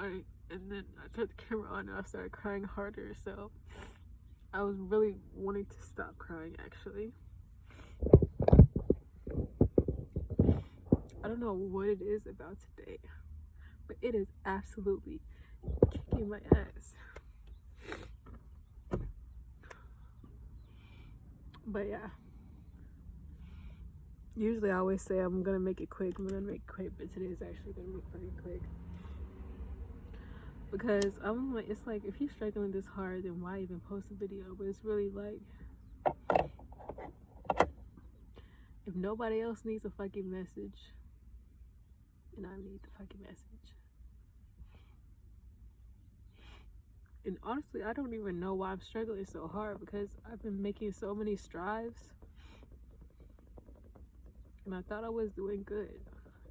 crying, and then I turned the camera on and I started crying harder. So I was really wanting to stop crying, actually. I don't know what it is about today, but it is absolutely kicking my ass. But yeah, usually I always say I'm gonna make it quick, but today is actually gonna be pretty quick. Because I'm like, it's like, if you're struggling this hard, then why even post a video? But it's really like, if nobody else needs a fucking message, and I need the fucking message. And honestly, I don't even know why I'm struggling so hard, because I've been making so many strides, and I thought I was doing good.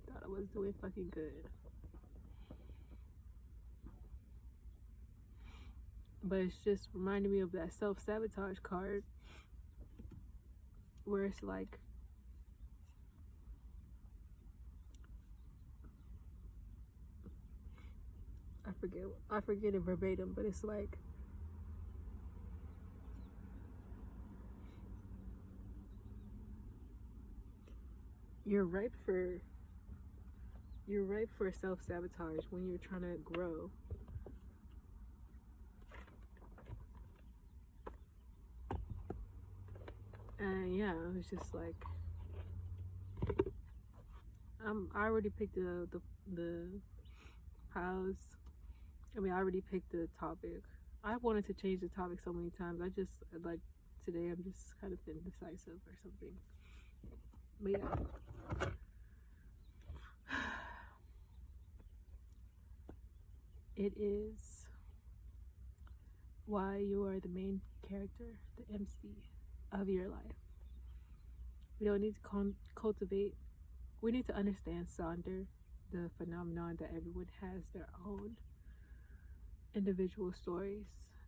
I thought I was doing fucking good. But it's just reminding me of that self-sabotage card, where it's like, I forget it verbatim, but it's like, you're ripe for self-sabotage when you're trying to grow. And yeah, it's just like, I already picked the house. I already picked the topic. I wanted to change the topic so many times. I just, like, today I'm just kind of indecisive or something. But yeah. It is why you are the main character, the MC of your life. We don't need to cultivate. We need to understand Sonder, the phenomenon that everyone has their own individual stories,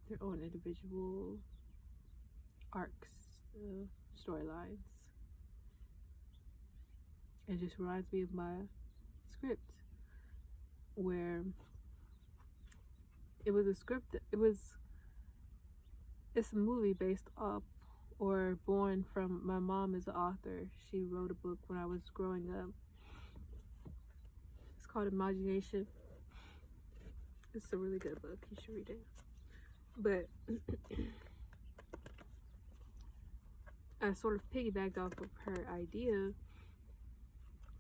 their own individual arcs, storylines. It just reminds me of my script, where it was a script. It's a movie based off or born from, my mom is an author. She wrote a book when I was growing up. It's called Imagination. It's a really good book. You should read it. But I sort of piggybacked off of her idea,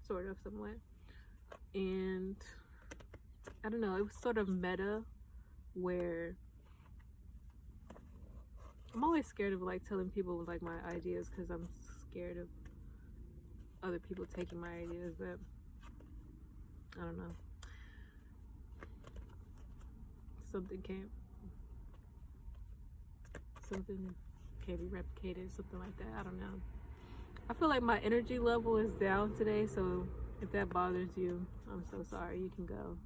sort of, somewhat. And I don't know, it was sort of meta, where I'm always scared of, like, telling people, like, my ideas, because I'm scared of other people taking my ideas, but I don't know. Something can't be replicated, something like that. I don't know. I feel like my energy level is down today, so if that bothers you, I'm so sorry. You can go.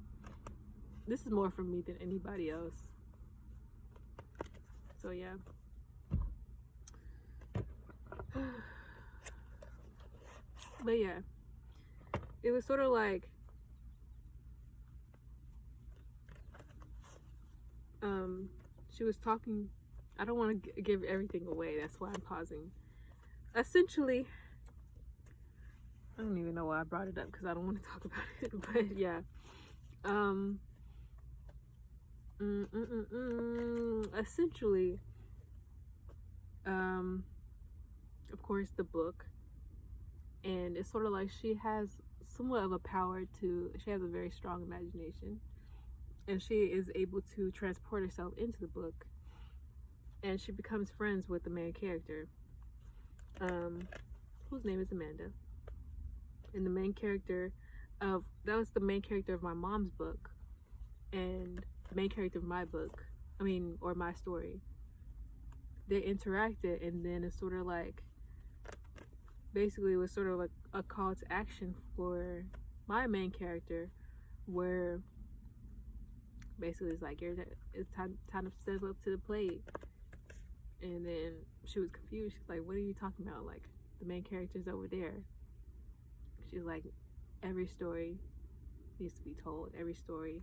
This is more for me than anybody else. So yeah. But yeah, it was sort of like, she was talking. I don't want to give everything away, that's why I'm pausing. Essentially, I don't even know why I brought it up, because I don't want to talk about it. But yeah, essentially, of course, the book, and it's sort of like, she has somewhat of a power to, she has a very strong imagination, and she is able to transport herself into the book, and she becomes friends with the main character, whose name is Amanda. And the main character that was the main character of my mom's book, and the main character of my book, or my story. They interacted, and then it's sort of like, basically it was sort of like a call to action for my main character, where basically it's like, it's time to step up to the plate. And then she was confused. She's like, what are you talking about? Like, the main character's over there. She's like, every story needs to be told. Every story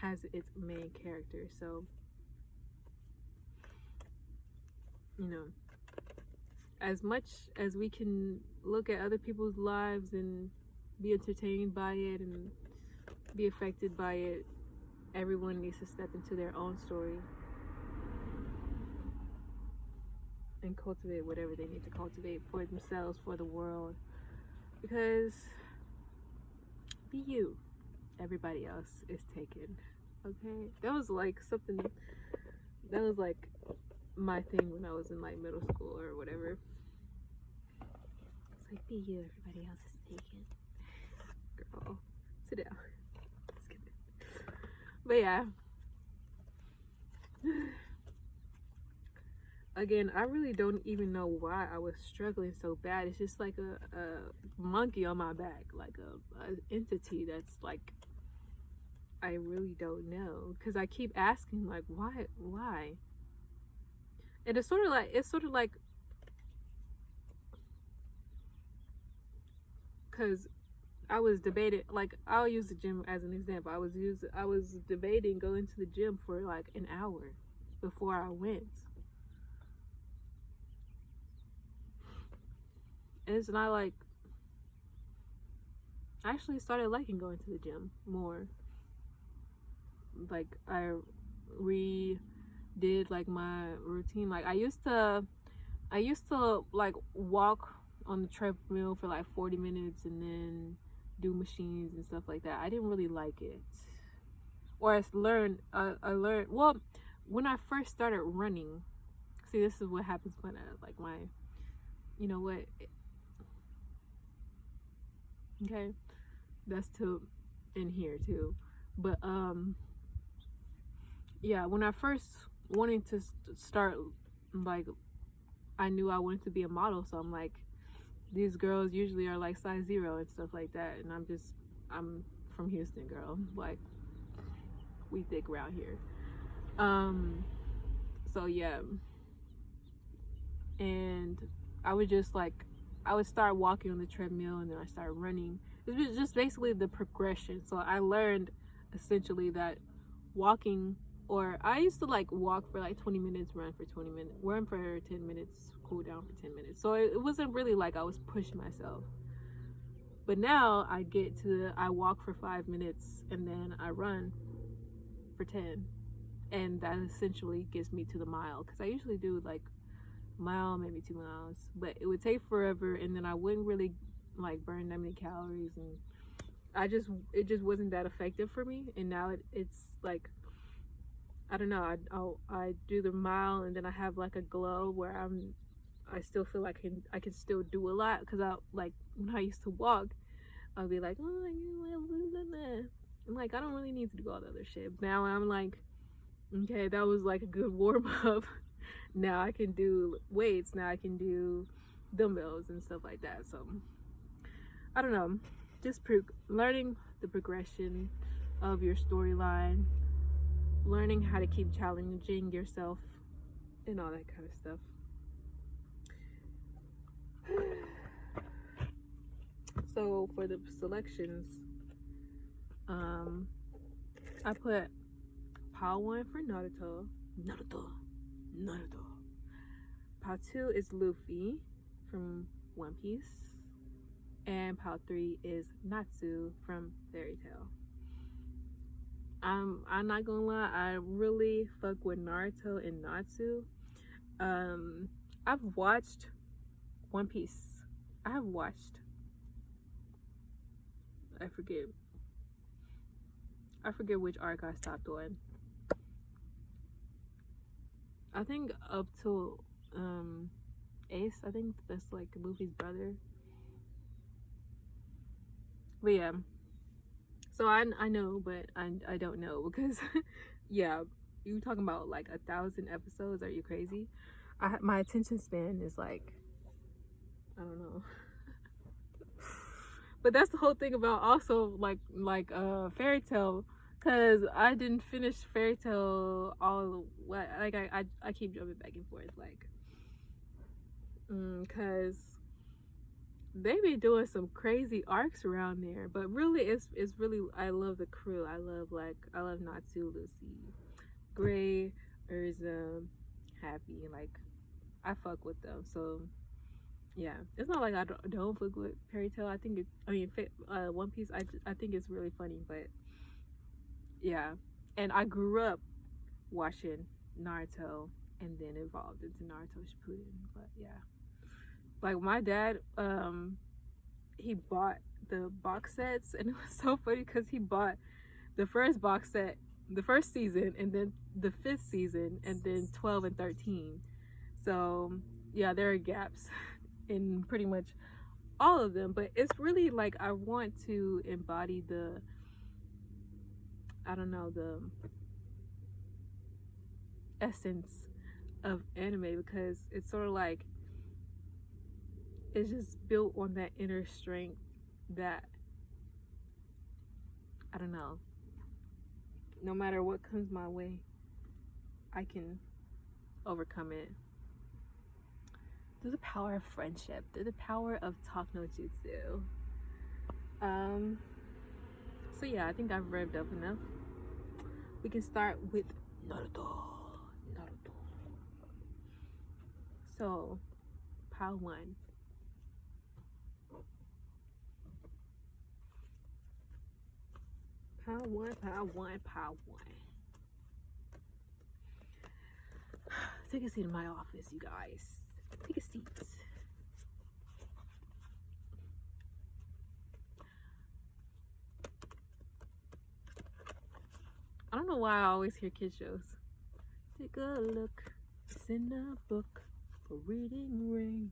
has its main character. So, you know, as much as we can look at other people's lives and be entertained by it and be affected by it, everyone needs to step into their own story and cultivate whatever they need to cultivate for themselves, for the world. Because be you. Everybody else is taken. Okay? That was like something, that was like my thing when I was in like middle school or whatever. It's like, be you, everybody else is taken. Girl, sit down. Just kidding. But yeah. Again, I really don't even know why I was struggling so bad. It's just like a monkey on my back, like a entity that's like, I really don't know, because I keep asking like, why? And it's sort of like because I was debating, like, I'll use the gym as an example. I was debating going to the gym for like an hour before I went. And it's not like, I actually started liking going to the gym more. Like, I redid like my routine. Like, I used to like walk on the treadmill for like 40 minutes and then do machines and stuff like that. I didn't really like it. Or I learned, well, when I first started running, see, this is what happens when you know what, okay, that's too in here too. But yeah, when I first wanted to start, like, I knew I wanted to be a model, so I'm like, these girls usually are like size 0 and stuff like that, and I'm from Houston, girl, like, we thick around here. So yeah, and I would just like, I would start walking on the treadmill and then I started running. It was just basically the progression. So I learned essentially that walking, or I used to like walk for like 20 minutes, run for 20 minutes, run for 10 minutes, cool down for 10 minutes. So it wasn't really like I was pushing myself. But now I walk for 5 minutes and then I run for 10. And that essentially gets me to the mile. Because I usually do like mile, maybe 2 miles, but it would take forever, and then I wouldn't really like burn that many calories, and it just wasn't that effective for me. And now it's like, I don't know, I do the mile and then I have like a glow where I still feel like I can still do a lot, because I, like, when I used to walk, I'll be like, oh, I'm like, I don't really need to do all the other shit. Now I'm like, okay, that was like a good warm up. Now I can do weights. Now I can do dumbbells and stuff like that. So I don't know, just learning the progression of your storyline, learning how to keep challenging yourself, and all that kind of stuff. So for the selections, I put Pile 1 for Naruto. Pile 2 is Luffy from One Piece. And Pile 3 is Natsu from Fairy Tail. I'm not gonna lie, I really fuck with Naruto and Natsu. I've watched One Piece. I forget which arc I stopped on. I think up till Ace. I think that's like Luffy's brother. But yeah, so I know, but I don't know, because yeah, you talking about like 1,000 episodes? Are you crazy? My attention span is like, I don't know. But that's the whole thing about also like Fairy Tail, because I didn't finish Fairy Tail I keep jumping back and forth, like, because they be doing some crazy arcs around there. But really, it's really, I love the crew. I love Natsu, Lucy, Gray, Urza, Happy. Like, I fuck with them. So yeah, it's not like I don't fuck with Fairy Tail. I think One Piece. I think it's really funny. But yeah, and I grew up watching Naruto and then evolved into Naruto Shippuden. But yeah, like my dad, he bought the box sets, and it was so funny because he bought the first box set, the first season, and then the fifth season, and then 12 and 13. So yeah, there are gaps in pretty much all of them, but it's really like I want to embody the, I don't know, the essence of anime, because it's sort of like it's just built on that inner strength that, I don't know, no matter what comes my way, I can overcome it through the power of friendship, through the power of talk no jutsu. So yeah, I think I've revved up enough. We can start with Naruto. So, pile 1. Pile 1. Take a seat in my office, you guys. Take a seat. I don't know why I always hear kid shows. Take a look. It's in the book for reading rainbow.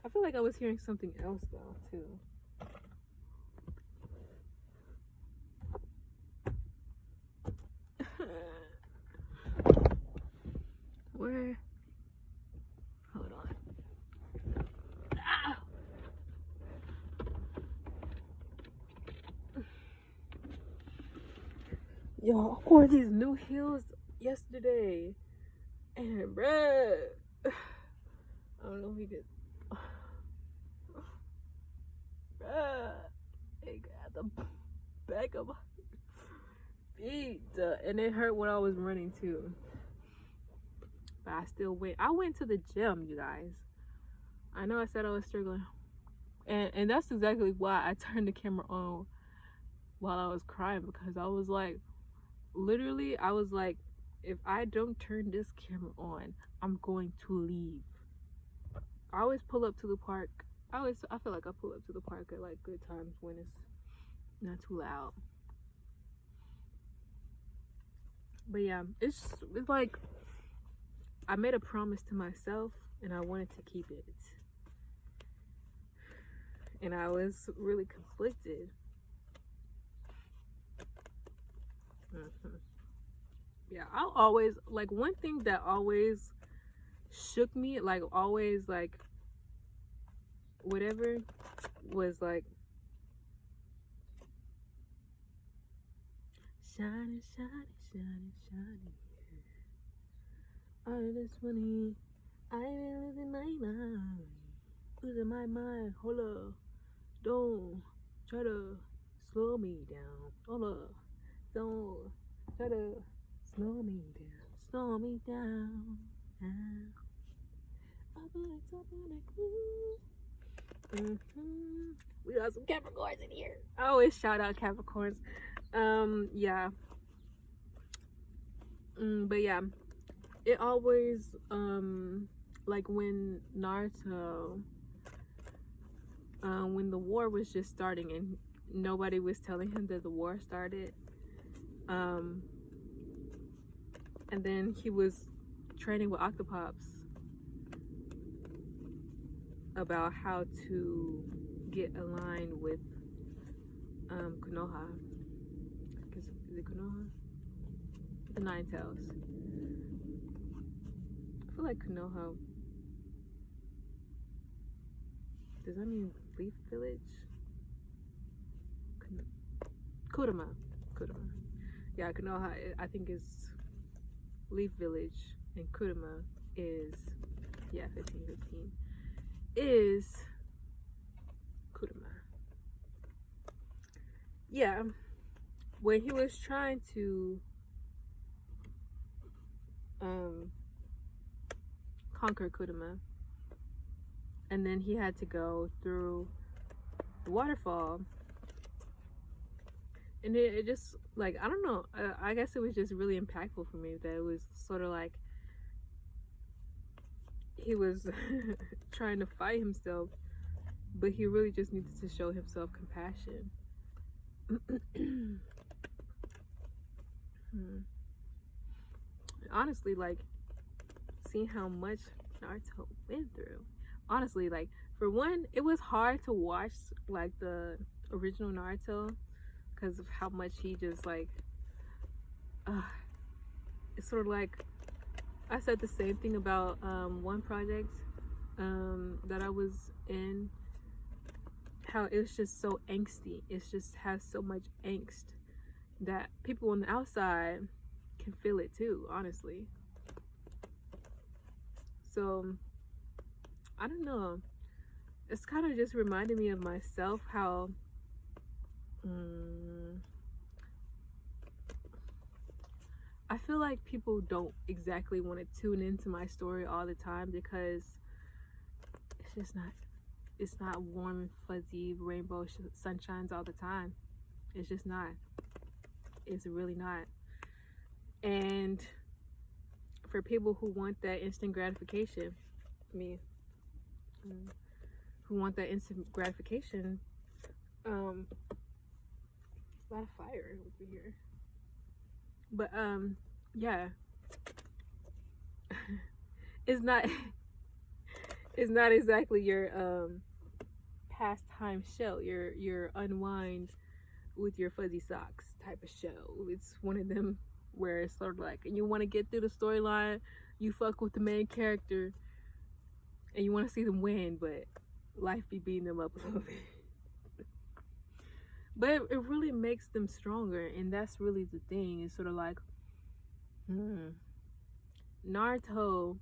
I feel like I was hearing something else though too. Where? Hold on. Ah! Yo, I wore these new heels yesterday, and bruh, I don't know if we could. Bruh, it got the back of my feet, and it hurt when I was running too. But I still went. I went to the gym, you guys. I know I said I was struggling, and that's exactly why I turned the camera on while I was crying, because I was like, literally, I was like, if I don't turn this camera on, I'm going to leave. I always pull up to the park. I feel like I pull up to the park at like good times when it's not too loud. But yeah, it's like I made a promise to myself and I wanted to keep it. And I was really conflicted. Yeah, I'll always, like, one thing that always shook me, like, always, like, whatever, was like, shiny, shiny, shiny, shiny. All of this money, I been losing my mind. Losing my mind. Hold up. Don't try to slow me down. Hold up. Don't try to slow me down. Slow me down. We got some Capricorns in here. I always shout out Capricorns. Yeah. But yeah, it always like when Naruto, when the war was just starting and nobody was telling him that the war started, and then he was training with Octopops about how to get aligned with Konoha. Is it Konoha? The Nine Tails. I feel like Konoha. Does that mean Leaf Village? Kurama. Yeah, Konoha, I think, is Leaf Village, and Kurama is, yeah, 1515. is Kurama. Yeah, when he was trying to conquer Kurama, and then he had to go through the waterfall, and it just, like, I don't know, I guess it was just really impactful for me that it was sort of like he was trying to fight himself, but he really just needed to show himself compassion. Honestly, like, seeing how much Naruto went through, honestly, like, for one, it was hard to watch, like, the original Naruto because of how much he just, like, it's sort of like, I said the same thing about one project that I was in, how it's just so angsty. It just has so much angst that people on the outside can feel it too, honestly. So, I don't know. It's kind of just reminded me of myself, how I feel like people don't exactly want to tune into my story all the time because it's not warm and fuzzy rainbow sunshines all the time. It's just not. It's really not. And for people who want that instant gratification, me, who want that instant gratification, a lot of fire over here. But yeah, it's not exactly your pastime show, your unwind with your fuzzy socks type of show. It's one of them where it's sort of like, you want to get through the storyline, you fuck with the main character, and you want to see them win, but life be beating them up a little bit. But it really makes them stronger, and that's really the thing. It's sort of like, Naruto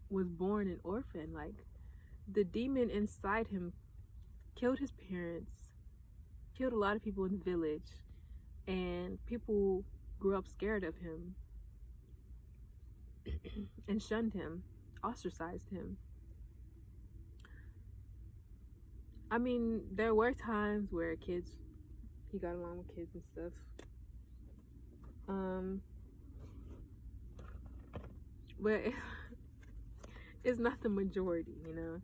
was born an orphan. Like, the demon inside him killed his parents, killed a lot of people in the village, and people grew up scared of him and shunned him, ostracized him. I mean, there were times where he got along with kids and stuff. But it's not the majority, you know?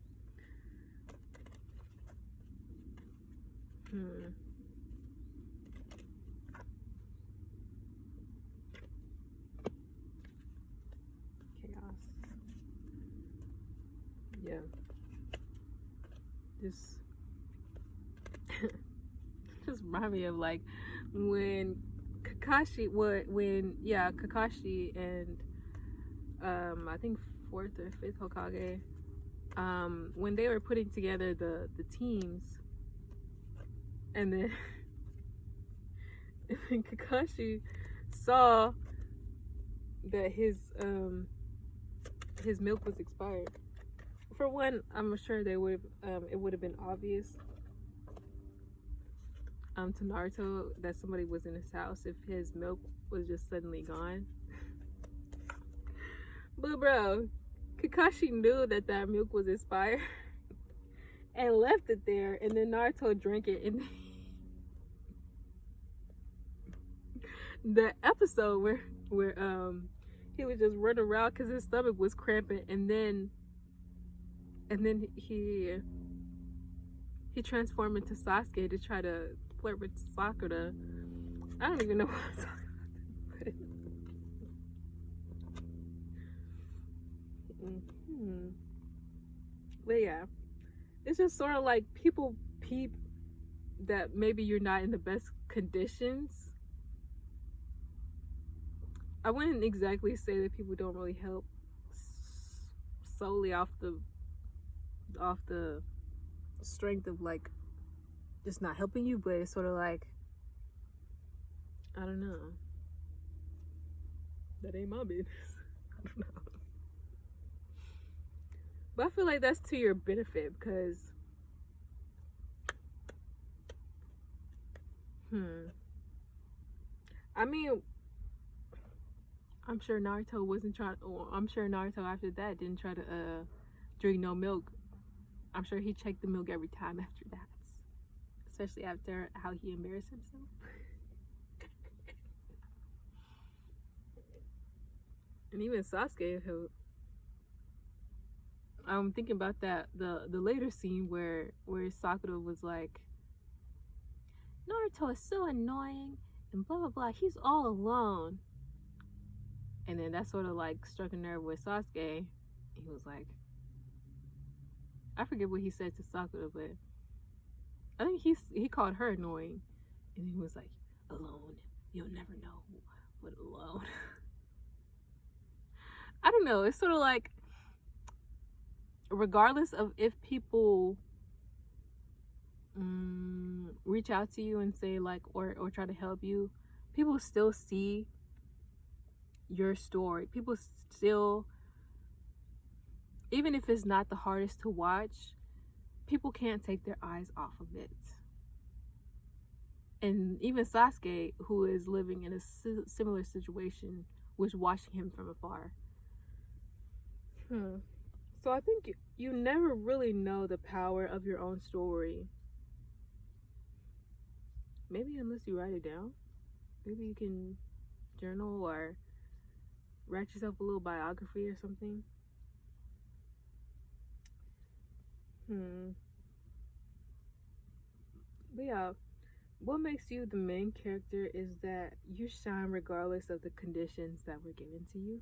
Chaos. Yeah. Just remind me of, like, when Kakashi and I think 4th or 5th Hokage, when they were putting together the teams, and then Kakashi saw that his milk was expired. For one, I'm sure it would have been obvious to Naruto that somebody was in his house if his milk was just suddenly gone. But bro, Kakashi knew that milk was expired and left it there, and then Naruto drank it. And the episode where he was just running around because his stomach was cramping, and then he transformed into Sasuke to try to flirt with Sakura. I don't even know what I'm talking about. But yeah, it's just sort of like people peep that maybe you're not in the best conditions. I wouldn't exactly say that people don't really help solely off the strength of, like, just not helping you, but it's sort of like, I don't know. That ain't my business. I don't know. But I feel like that's to your benefit because, I mean, I'm sure Naruto wasn't trying. I'm sure Naruto after that didn't try to drink no milk. I'm sure he checked the milk every time after that, especially after how he embarrassed himself. And even Sasuke, who I'm thinking about that the later scene where Sakura was like, Naruto is so annoying and blah blah blah. He's all alone. And then that sort of like struck a nerve with Sasuke. He was like, I forget what he said to Sakura, but I think he called her annoying, and he was like, alone. You'll never know what alone. I don't know. It's sort of like, regardless of if people reach out to you and say like, or try to help you, people still see your story. People still, even if it's not the hardest to watch, people can't take their eyes off of it. And even Sasuke, who is living in a similar situation, was watching him from afar. So I think you never really know the power of your own story. Maybe unless you write it down. Maybe you can journal or write yourself a little biography or something. But yeah, what makes you the main character is that you shine regardless of the conditions that were given to you.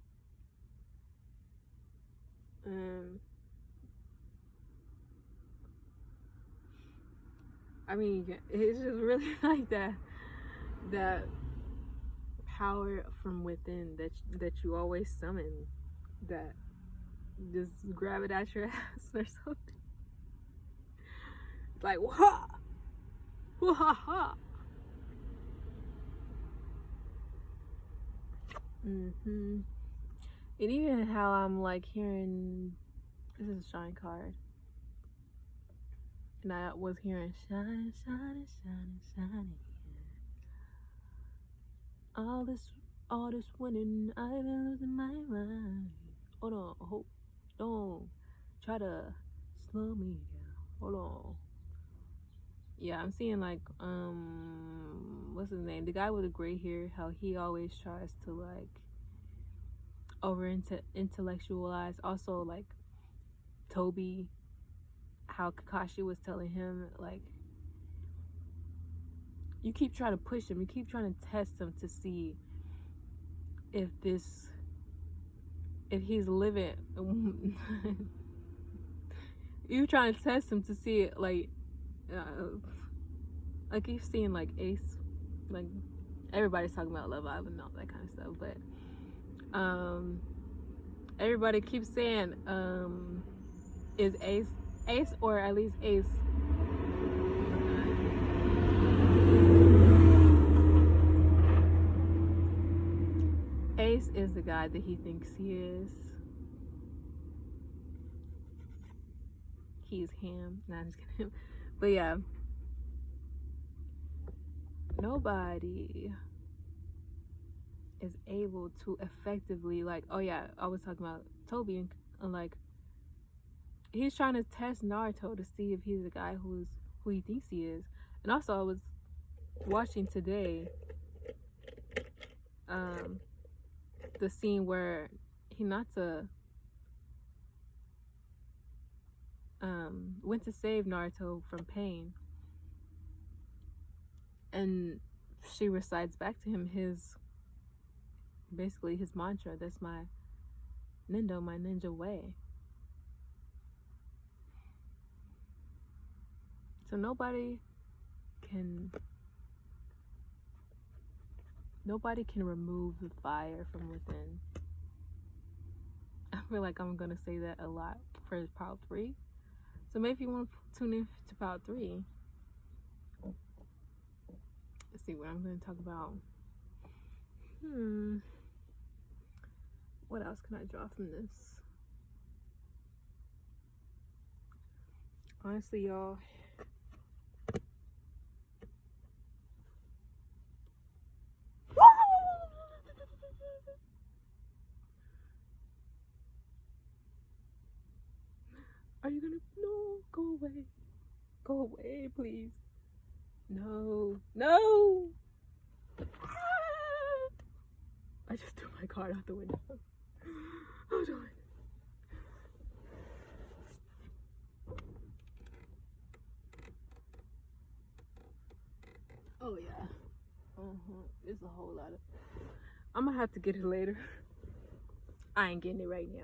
I mean, it's just really like that power from within that you always summon, that just grab it at your ass or something. Like wah, wah ha ha. And even how I'm like hearing, this is a shine card, and I was hearing shine, shine, shine, shine. All this winning, I've been losing my mind. Hold on, don't try to slow me down. Hold on. Yeah, I'm seeing like what's his name? The guy with the gray hair. How he always tries to like intellectualize. Also like Toby. How Kakashi was telling him like, you keep trying to push him. You keep trying to test him to see if he's living. You're trying to test him to see it like. I keep seeing like Ace, like everybody's talking about Love Island and all that kind of stuff, but everybody keeps saying is Ace or at least Ace. Ace is the guy that he thinks he is. He's him. Nah, I'm just kidding. But yeah, nobody is able to effectively, like, oh yeah, I was talking about Toby, and like he's trying to test Naruto to see if he's the guy who he thinks he is. And also I was watching today the scene where Hinata went to save Naruto from pain, and she recites back to him his mantra. That's my ninja way. So nobody can remove the fire from within. I feel like I'm gonna say that a lot for part 3. So maybe you want to tune in to part 3. Let's see what I'm going to talk about. What else can I draw from this? Honestly, y'all, are you gonna? No, go away. Go away, please. No, no. I just threw my card out the window. Hold on. Oh yeah. It's a whole lot of. I'm gonna have to get it later. I ain't getting it right now.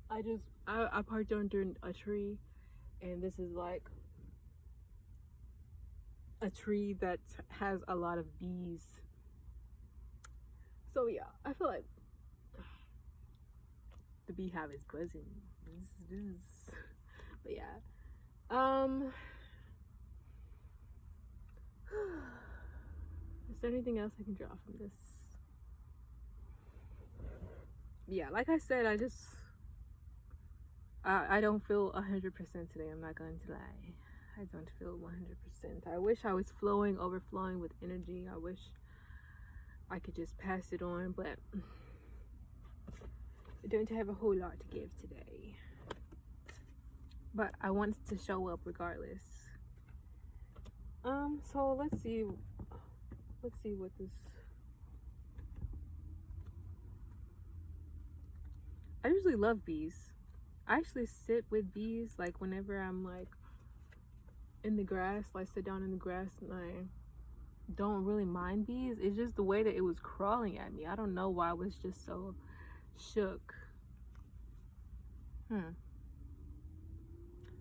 I parked under a tree, and this is like a tree that has a lot of bees. So yeah, I feel like the beehive is buzzing. But yeah, is there anything else I can draw from this? Yeah, like I said, I don't feel 100% today. I'm not going to lie. I don't feel 100%. I wish I was overflowing with energy. I wish I could just pass it on, but I don't have a whole lot to give today. But I wanted to show up regardless. So let's see what this. I usually love bees. I actually sit with bees, like whenever I'm like in the grass, like sit down in the grass, and I don't really mind bees. It's just the way that it was crawling at me. I don't know why I was just so shook.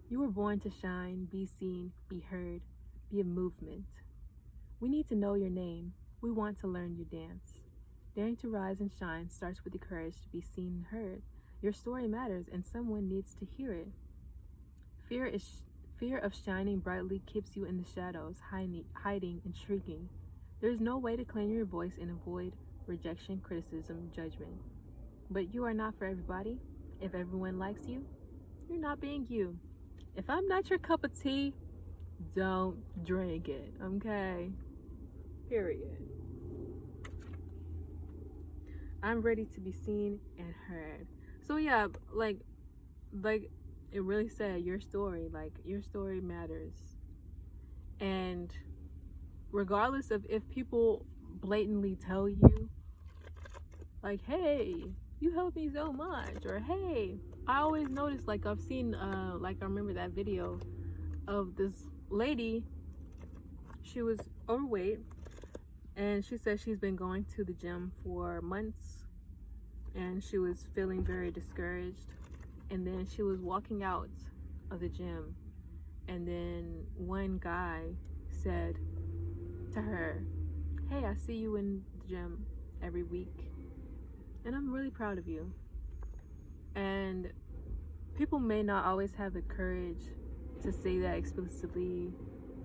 You were born to shine, be seen, be heard, be a movement. We need to know your name. We want to learn your dance. Daring to rise and shine starts with the courage to be seen and heard. Your story matters, and someone needs to hear it. Fear of shining brightly keeps you in the shadows, hiding and shrieking. There is no way to claim your voice and avoid rejection, criticism, judgment. But you are not for everybody. If everyone likes you, you're not being you. If I'm not your cup of tea, don't drink it, okay? Period. I'm ready to be seen and heard. So yeah, like it really said, your story matters. And regardless of if people blatantly tell you like, hey, you helped me so much, or hey, I always notice, like I've seen like I remember that video of this lady. She was overweight, and she said she's been going to the gym for months, and she was feeling very discouraged. And then she was walking out of the gym, and then one guy said to her, hey, I see you in the gym every week, and I'm really proud of you. And people may not always have the courage to say that explicitly.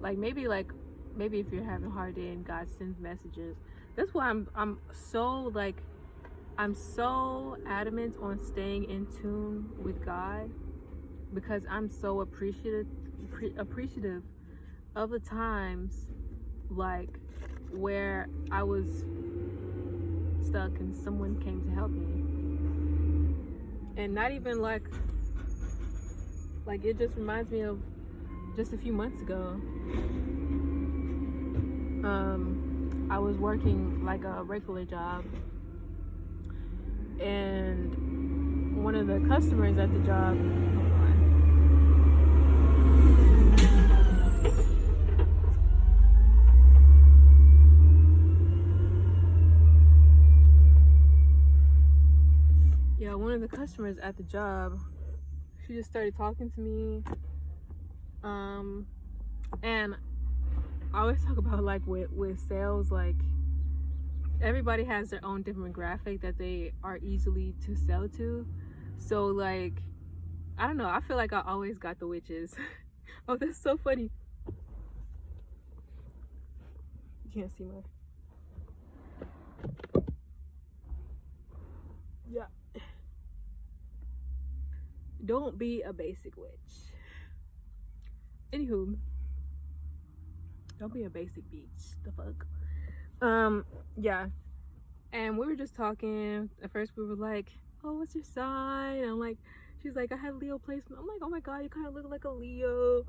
Like maybe if you're having a hard day and God sends messages. That's why I'm so adamant on staying in tune with God, because I'm so appreciative of the times like where I was stuck and someone came to help me. And not even like it just reminds me of just a few months ago. I was working like a regular job, and one of the customers at the job, one of the customers at the job, she just started talking to me, and I always talk about like with sales, like everybody has their own demographic that they are easily to sell to. So like, I don't know, I feel like I always got the witches. Oh, that's so funny. You can't see my. Yeah. Don't be a basic witch. Anywho, don't be a basic bitch. The fuck. Yeah. And we were just talking. At first, we were like, "Oh, what's your sign?" And I'm like, she's like, "I have Leo placement." I'm like, "Oh my god, you kind of look like a Leo."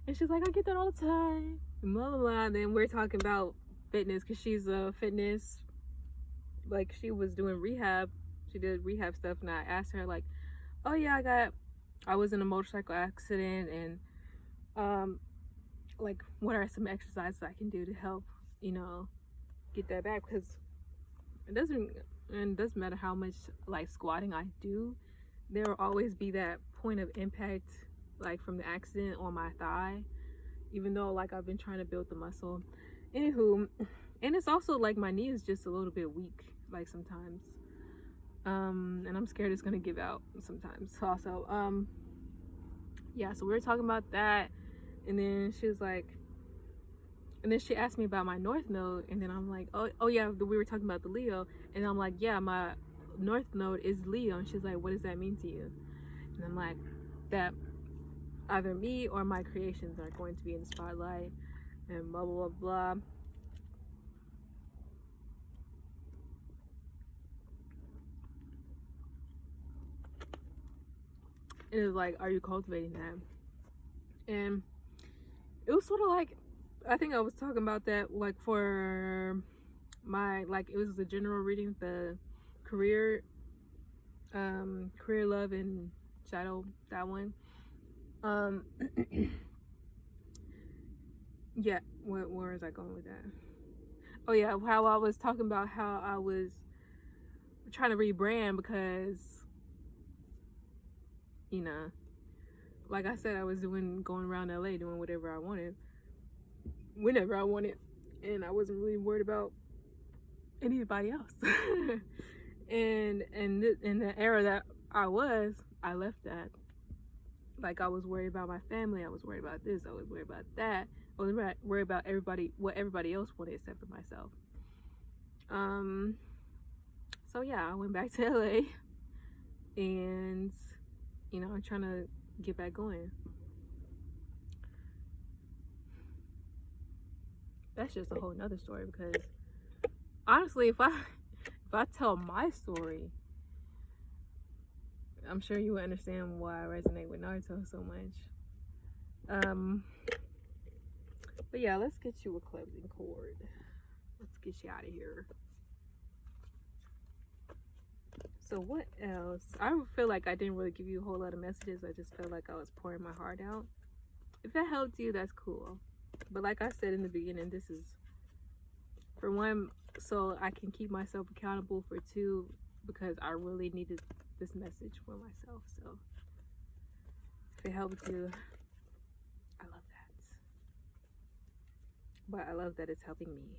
And she's like, "I get that all the time." And blah blah blah. And then we're talking about fitness because she's a fitness. Like she was doing rehab. She did rehab stuff, and I asked her like, "Oh yeah, I was in a motorcycle accident, and like, what are some exercises I can do to help, get that back?" Because it doesn't matter how much like squatting I do, there will always be that point of impact, like from the accident on my thigh, even though like I've been trying to build the muscle. Anywho, and it's also like my knee is just a little bit weak, like sometimes. And I'm scared it's gonna give out sometimes. Also, yeah. So we were talking about that, and then she was like, and then she asked me about my North Node, and then I'm like, oh yeah, we were talking about the Leo, and I'm like, yeah, my North Node is Leo, and she's like, what does that mean to you? And I'm like, that either me or my creations are going to be in the spotlight, and blah blah blah blah. And it was like, are you cultivating that? And it was sort of like, I think I was talking about that like for my, like, it was a general reading, the career love and shadow, that one. Yeah, where was I going with that? Oh yeah, how I was talking about how I was trying to rebrand because, like I said, I was going around LA doing whatever I wanted, whenever I wanted, and I wasn't really worried about anybody else. and in the era that I left that. Like, I was worried about my family, I was worried about this, I was worried about that, I was worried about what everybody else wanted except for myself. So yeah, I went back to LA, and I'm trying to get back going. That's just a whole nother story, because honestly, if I tell my story, I'm sure you will understand why I resonate with Naruto so much. But yeah, let's get you a closing chord. Let's get you out of here. So what else? I feel like I didn't really give you a whole lot of messages. I just felt like I was pouring my heart out. If that helped you, that's cool. But like I said in the beginning, this is, for one, so I can keep myself accountable, for two, because I really needed this message for myself. So if it helped you, I love that. But I love that it's helping me,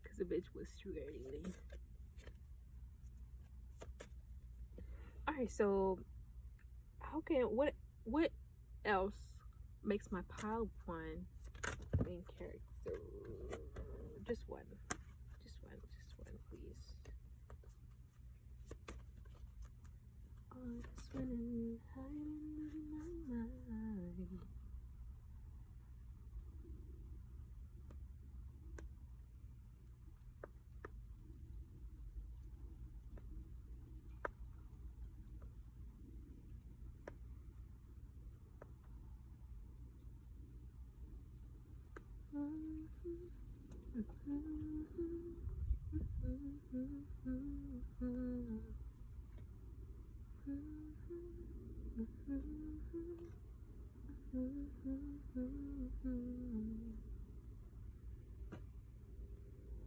because the bitch was triggering me. Alright, so what else makes my pile one main character? Just one, please. This one hiding in my mind.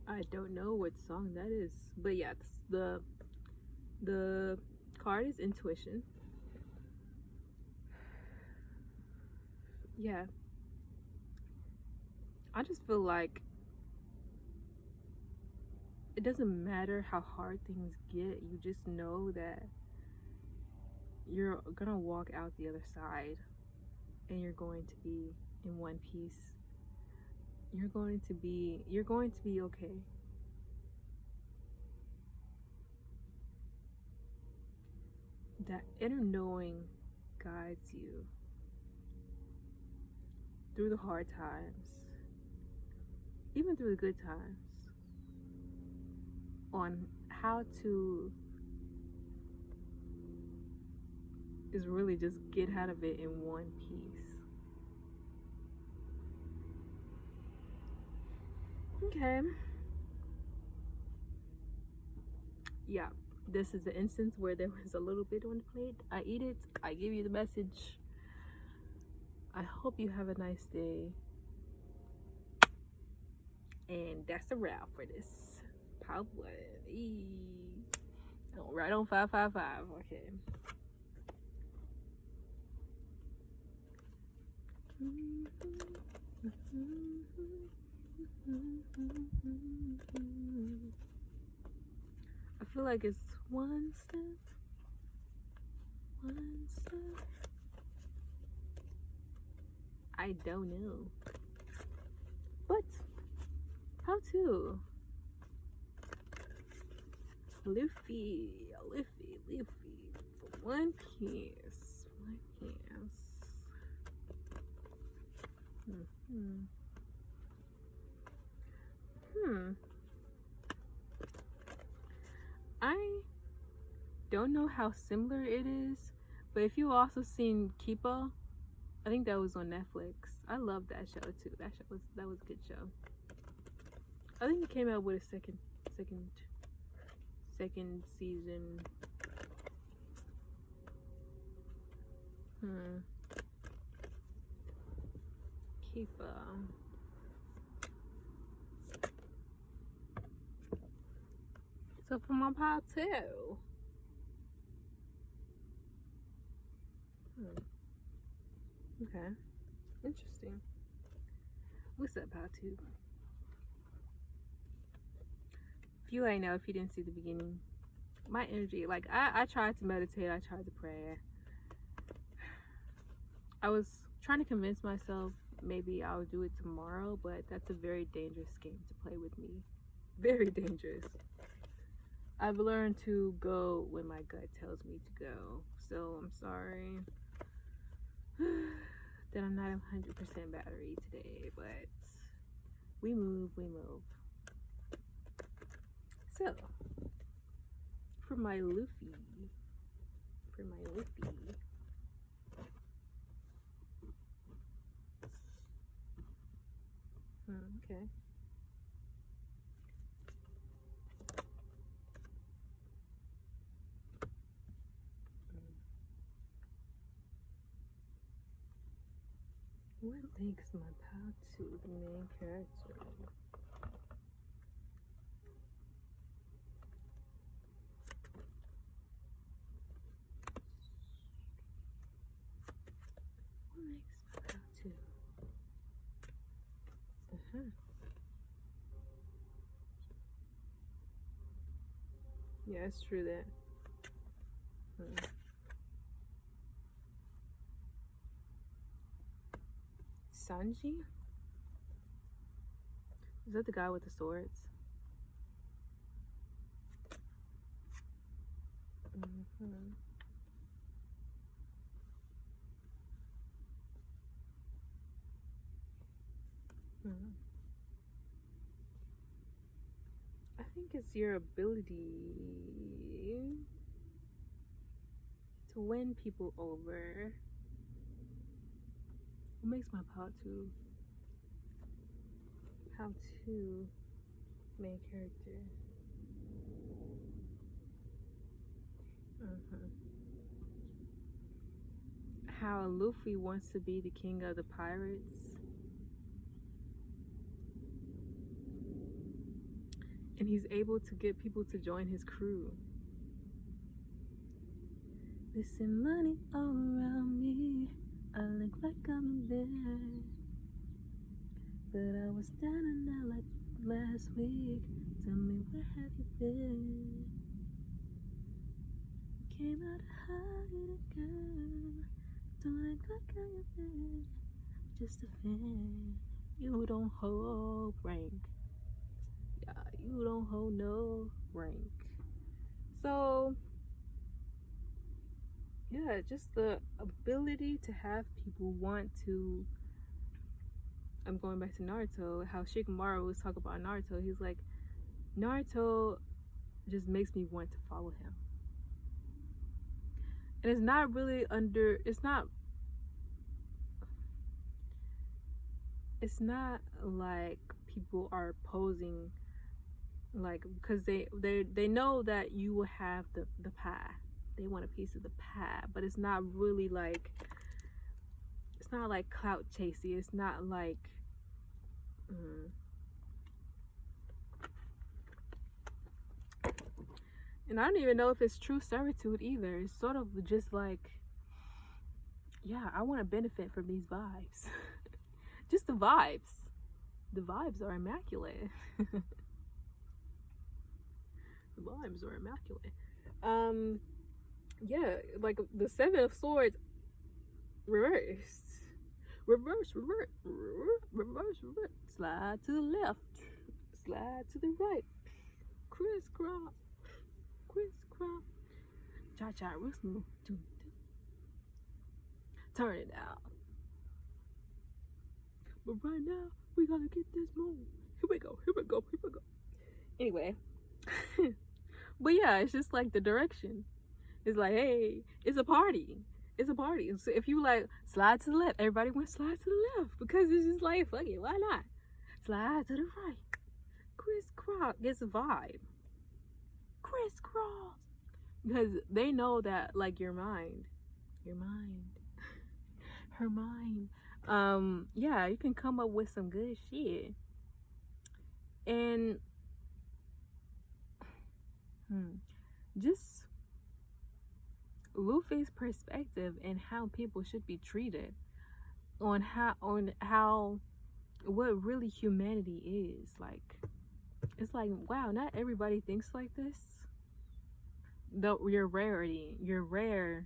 I don't know what song that is, but yeah, the card is intuition. Yeah, I just feel like it doesn't matter how hard things get, you just know that you're gonna walk out the other side, and you're going to be in one piece. You're going to be okay. That inner knowing guides you. through the hard times, even through the good times, on how to is really just get out of it in one piece. Okay. Yeah, this is an instance where there was a little bit on the plate. I eat it, I give you the message. I hope you have a nice day. And that's a wrap for this Power Buddy. Oh, right on 555. Okay. I feel like it's one step. I don't know. But how to? Luffy. One Piece. I don't know how similar it is, but if you also seen Kipo, I think that was on Netflix. I love that show too. That was a good show. I think it came out with a second season. Kipo. So for my part 2. Okay. Interesting. What's up, part 2? If you ain't know, if you didn't see the beginning, my energy, like I tried to meditate, I tried to pray. I was trying to convince myself maybe I'll do it tomorrow, but that's a very dangerous game to play with me. Very dangerous. I've learned to go when my gut tells me to go. So I'm sorry that I'm not 100% battery today, but we move. So, for my Luffy. Okay. What links my pal to the main character? What makes my pal to? Yeah, it's true that. Sanji? Is that the guy with the swords? I think it's your ability to win people over. What makes my part 2? How to main character. How Luffy wants to be the king of the pirates. And he's able to get people to join his crew. Listen, money all around me. I look like I'm in bed, but I was down and out like last week. Tell me, where have you been? Came out hiding, girl. Don't act like I'm bed. Just a fan. You don't hold rank. Yeah, you don't hold no rank. So yeah, just the ability to have people want to I'm going back to Naruto, how Shikamaru was talking about Naruto. He's like, Naruto just makes me want to follow him. And it's not really it's not like people are posing like, because they know that you will have the pie. They want a piece of the pie, but it's not really like, it's not like clout chasey. It's not like and I don't even know if it's true servitude either. It's sort of just like, yeah, I want to benefit from these vibes. Just the vibes. The vibes are immaculate. The vibes are immaculate. Yeah, like the Seven of Swords reversed. Reverse. Slide to the left. Slide to the right. Crisscross. Cha-cha, wrist move. Turn it out. But right now, we gotta get this move. Here we go. Anyway. But yeah, it's just like the direction. It's like, hey, it's a party. So if you like slide to the left, everybody went slide to the left, because it's just like, fuck it, why not? Slide to the right. Crisscross gets a vibe. Crisscross. Because they know that, like, her mind, yeah, you can come up with some good shit. And just Luffy's perspective and how people should be treated, on how what really humanity is like. It's like, wow, not everybody thinks like this. Though you're rare.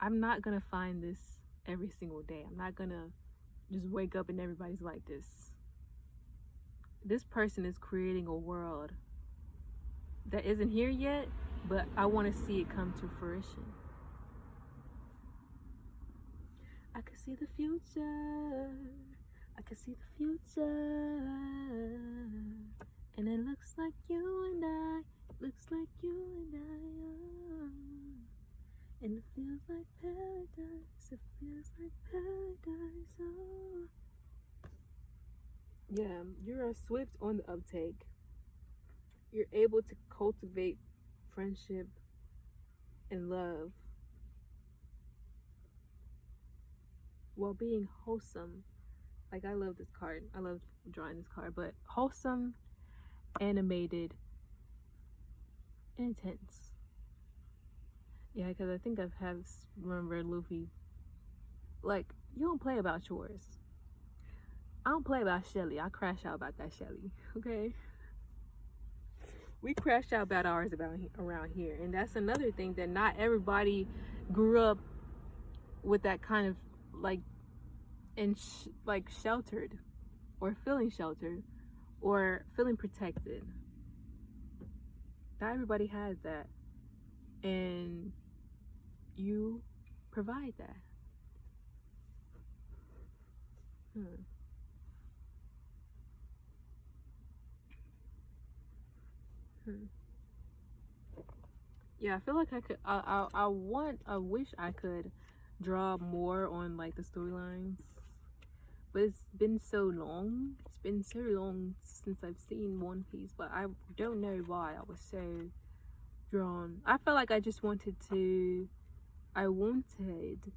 I'm not gonna find this every single day. I'm not gonna just wake up and everybody's like this. This person is creating a world that isn't here yet, but I want to see it come to fruition. I can see the future. And it looks like you and I. And it feels like paradise. Oh. Yeah, you are swift on the uptake. You're able to cultivate friendship and love while being wholesome. Like, I love this card. I love drawing this card, but wholesome, animated, intense. Yeah, because I think remember Luffy, like, you don't play about chores. I don't play about Shelly. I crash out about that Shelly, okay? We crash out about ours around here. And that's another thing, that not everybody grew up with that kind of, like, sheltered, or feeling sheltered, or feeling protected. Not everybody has that. And you provide that. Yeah, I feel like I could. I wish I could draw more on, like, the storylines, but it's been so long. It's been so long since I've seen One Piece, but I don't know why I was so drawn. I felt like I just wanted to. I wanted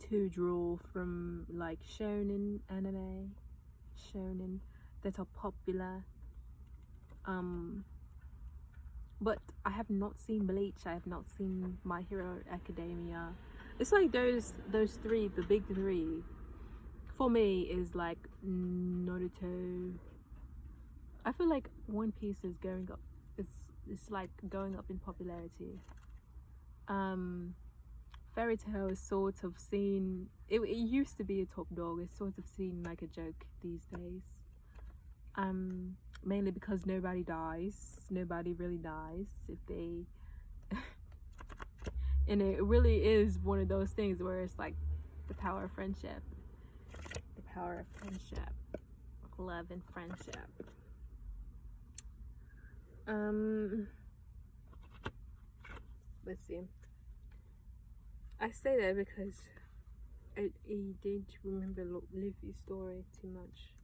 to draw from, like, shonen anime, that are popular. But I have not seen Bleach. I have not seen My Hero Academia. It's like those three, the big three, for me, is like Naruto. I feel like One Piece is going up. It's like going up in popularity. Fairy Tail is sort of seen. It used to be a top dog. It's sort of seen like a joke these days. Mainly because nobody really dies if they and it really is one of those things where it's like the power of friendship. power of friendship, love and friendship. Let's see. I say that because I didn't remember Livy's story too much.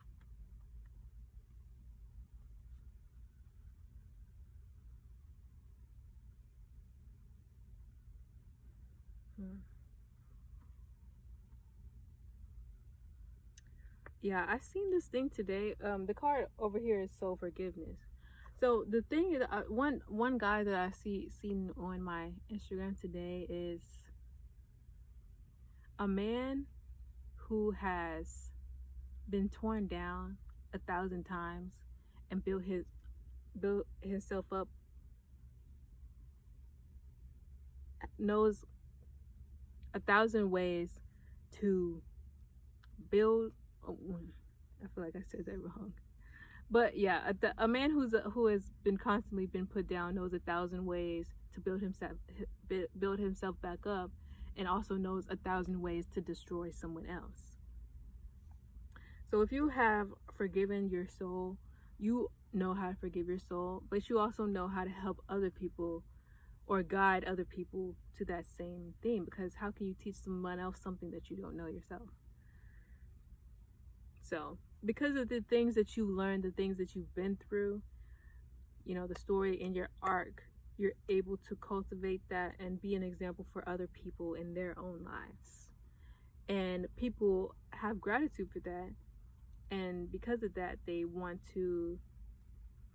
Yeah, I seen this thing today. The card over here is soul forgiveness. So the thing is, one guy that I seen on my Instagram today is a man who has been torn down 1,000 times and built himself up, knows 1,000 ways to build. I feel like I said that wrong, but yeah, a man who has been constantly been put down knows 1,000 ways to build himself back up, and also knows 1,000 ways to destroy someone else. So if you have forgiven your soul, you know how to forgive your soul, but you also know how to help other people or guide other people to that same thing, because how can you teach someone else something that you don't know yourself? So because of the things that you learned, the things that you've been through, you know, the story in your arc, you're able to cultivate that and be an example for other people in their own lives. And people have gratitude for that. And because of that, they want to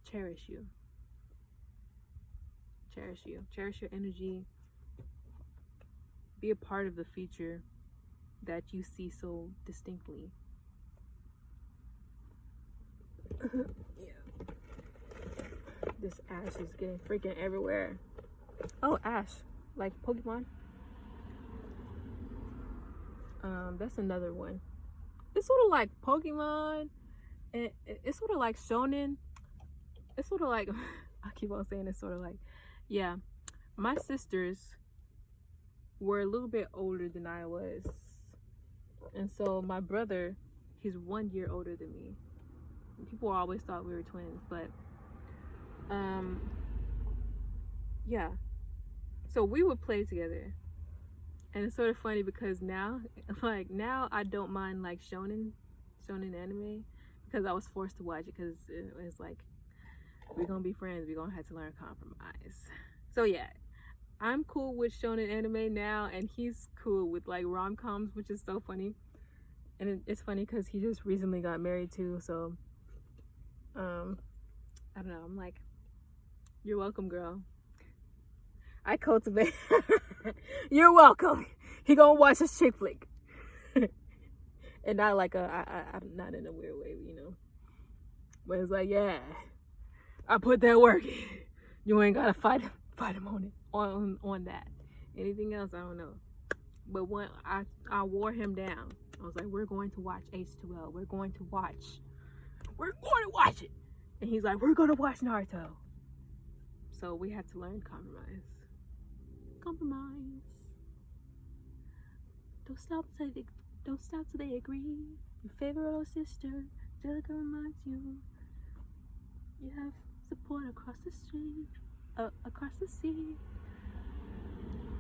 cherish you. Cherish your energy. Be a part of the future that you see so distinctly. Yeah. This ash is getting freaking everywhere. Oh, ash. Like Pokemon. That's another one. It's sort of like Pokemon. And it's sort of like Shonen. It's sort of like, I keep on saying it's sort of like, yeah. My sisters were a little bit older than I was. And so my brother, he's 1 year older than me. People always thought we were twins, but yeah. So we would play together, and it's sort of funny because now I don't mind like shonen anime, because I was forced to watch it because it was like, we're gonna be friends, we're gonna have to learn compromise. So yeah, I'm cool with shonen anime now, and he's cool with like rom-coms, which is so funny. And it's funny because he just recently got married too, so I don't know, I'm like, you're welcome, girl. I cultivate. You're welcome. He gonna watch a chick flick. And not like I'm not in a weird way, you know. But it's like, yeah, I put that work in. You ain't gotta fight him on that. Anything else, I don't know. But when I wore him down, I was like, we're going to watch H2O. We're going to watch it. And he's like, we're gonna watch Naruto. So we had to learn compromise. Don't stop till they agree. Your favorite little sister, Angelica, reminds you have support across the street, across the sea.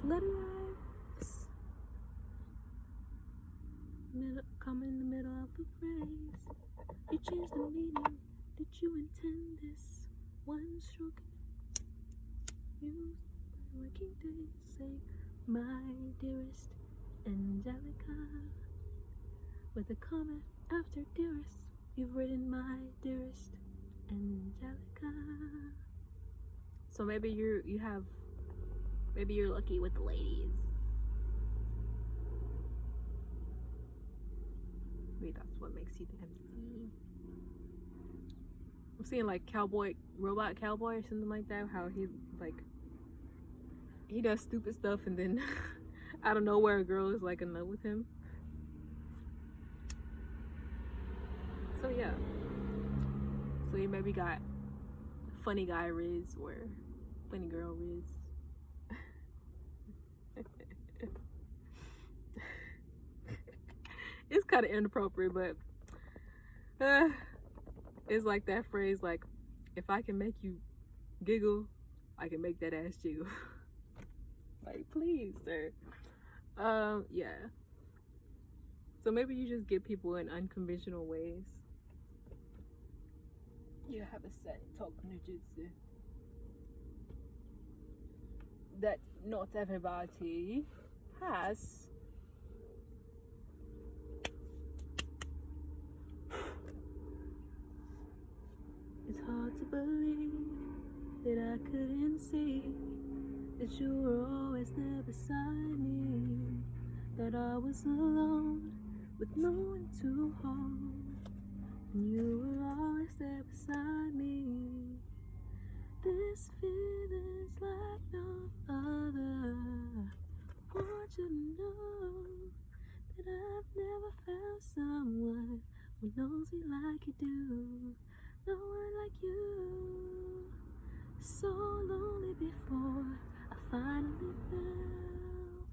Let it rise. Come in the middle of the phrase. You change the meaning. Did you intend this? One stroke. Use my working days. Say, my dearest Angelica. With a comma after dearest, you've written my dearest Angelica. So maybe you're lucky with the ladies. Maybe that's what makes you the MC. I'm seeing like robot cowboy or something like that. How he does stupid stuff, and then out of nowhere a girl is like in love with him. So yeah. So you maybe got funny guy Riz or funny girl Riz. It's kind of inappropriate, but it's like that phrase, like, if I can make you giggle, I can make that ass jiggle. Like, please, sir. Yeah. So maybe you just get people in unconventional ways. You have a set token jutsu that not everybody has. It's hard to believe that I couldn't see that you were always there beside me, that I was alone with no one to hold, and you were always there beside me. This feeling's like no other. I want you to know that I've never found someone who knows me like you do. No one like you. So lonely before I finally found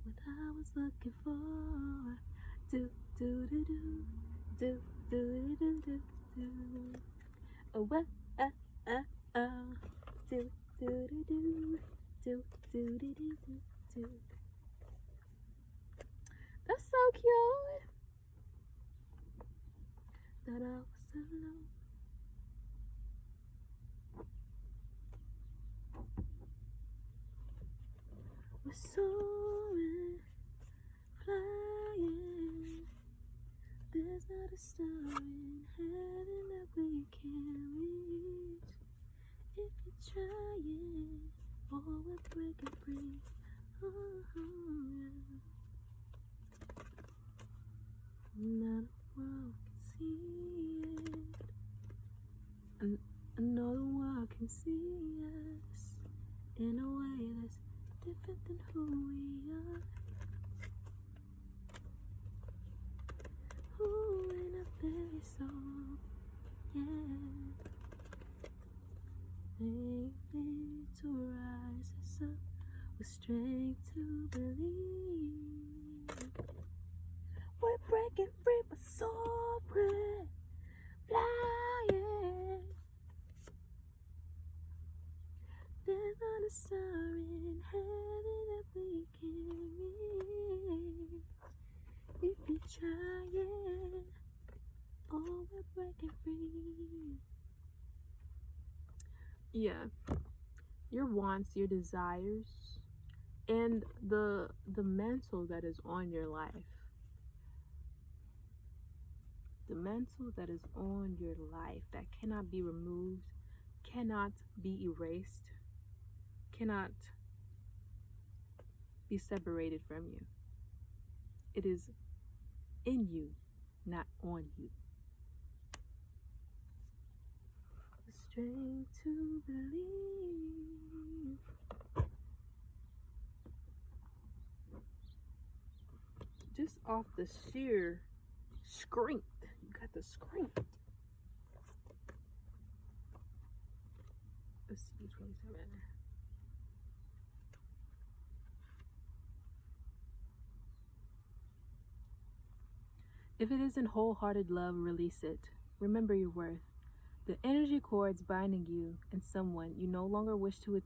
what I was looking for. Do do do do do do do do do. Oh what oh do do do do do do do do do. That's so cute. That I was alone. We're soaring, flying. There's not a star in heaven that we can't reach. If you're trying, oh, we're breaking free. Oh, yeah. Not a world can see it. Another world can see us in a way that's different than who we are. Ooh, in a very soul, yeah. Make me to rise us up with strength to believe. We're breaking free, but soaring, flying. There's not a star in heaven that we can reach. If you're trying, oh, we're breaking free. Yeah, your wants, your desires, and the mantle that is on your life. The mantle that is on your life that cannot be removed, cannot be erased, cannot be separated from you. It is in you, not on you. The strength to believe. Just off the sheer strength. You got the strength. Let's see, 27. If it isn't wholehearted love, release it. Remember your worth. The energy cords binding you and someone you no longer wish to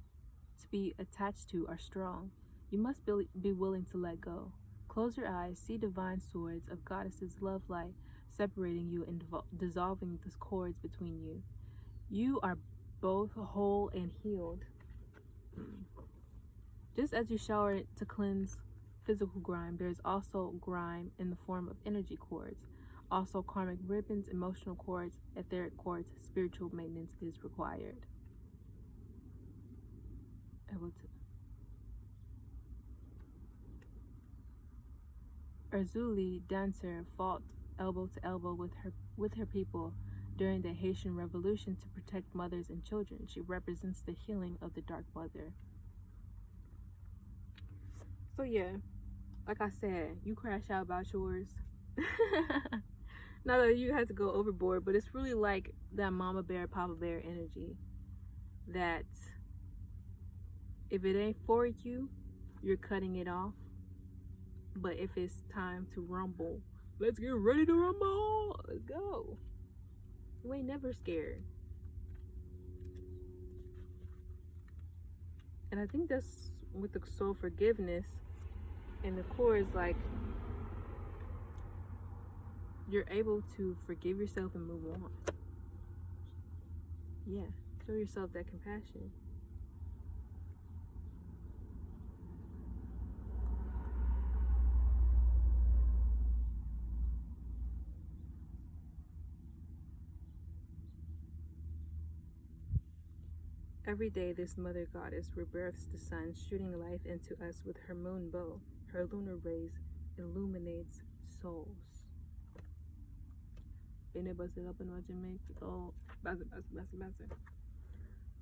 be attached to are strong. You must be willing to let go. Close your eyes, see divine swords of goddesses' love light separating you and dissolving the cords between you. You are both whole and healed. Just as you shower to cleanse physical grime, there is also grime in the form of energy cords. Also karmic ribbons, emotional cords, etheric cords, spiritual maintenance is required. Erzuli dancer fought elbow to elbow with her people during the Haitian Revolution to protect mothers and children. She represents the healing of the Dark Mother. So yeah, like I said, you crash out about yours. Not that you have to go overboard, but it's really like that mama bear, papa bear energy. That if it ain't for you, you're cutting it off. But if it's time to rumble, Let's get ready to rumble. Let's go. You ain't never scared. And I think that's with the soul forgiveness and the core is like you're able to forgive yourself and move on. Yeah, show yourself that compassion. Every day, this mother goddess rebirths the sun, shooting life into us with her moon bow. Her lunar rays illuminates souls. Bene busted up and watching me. Oh, bastard.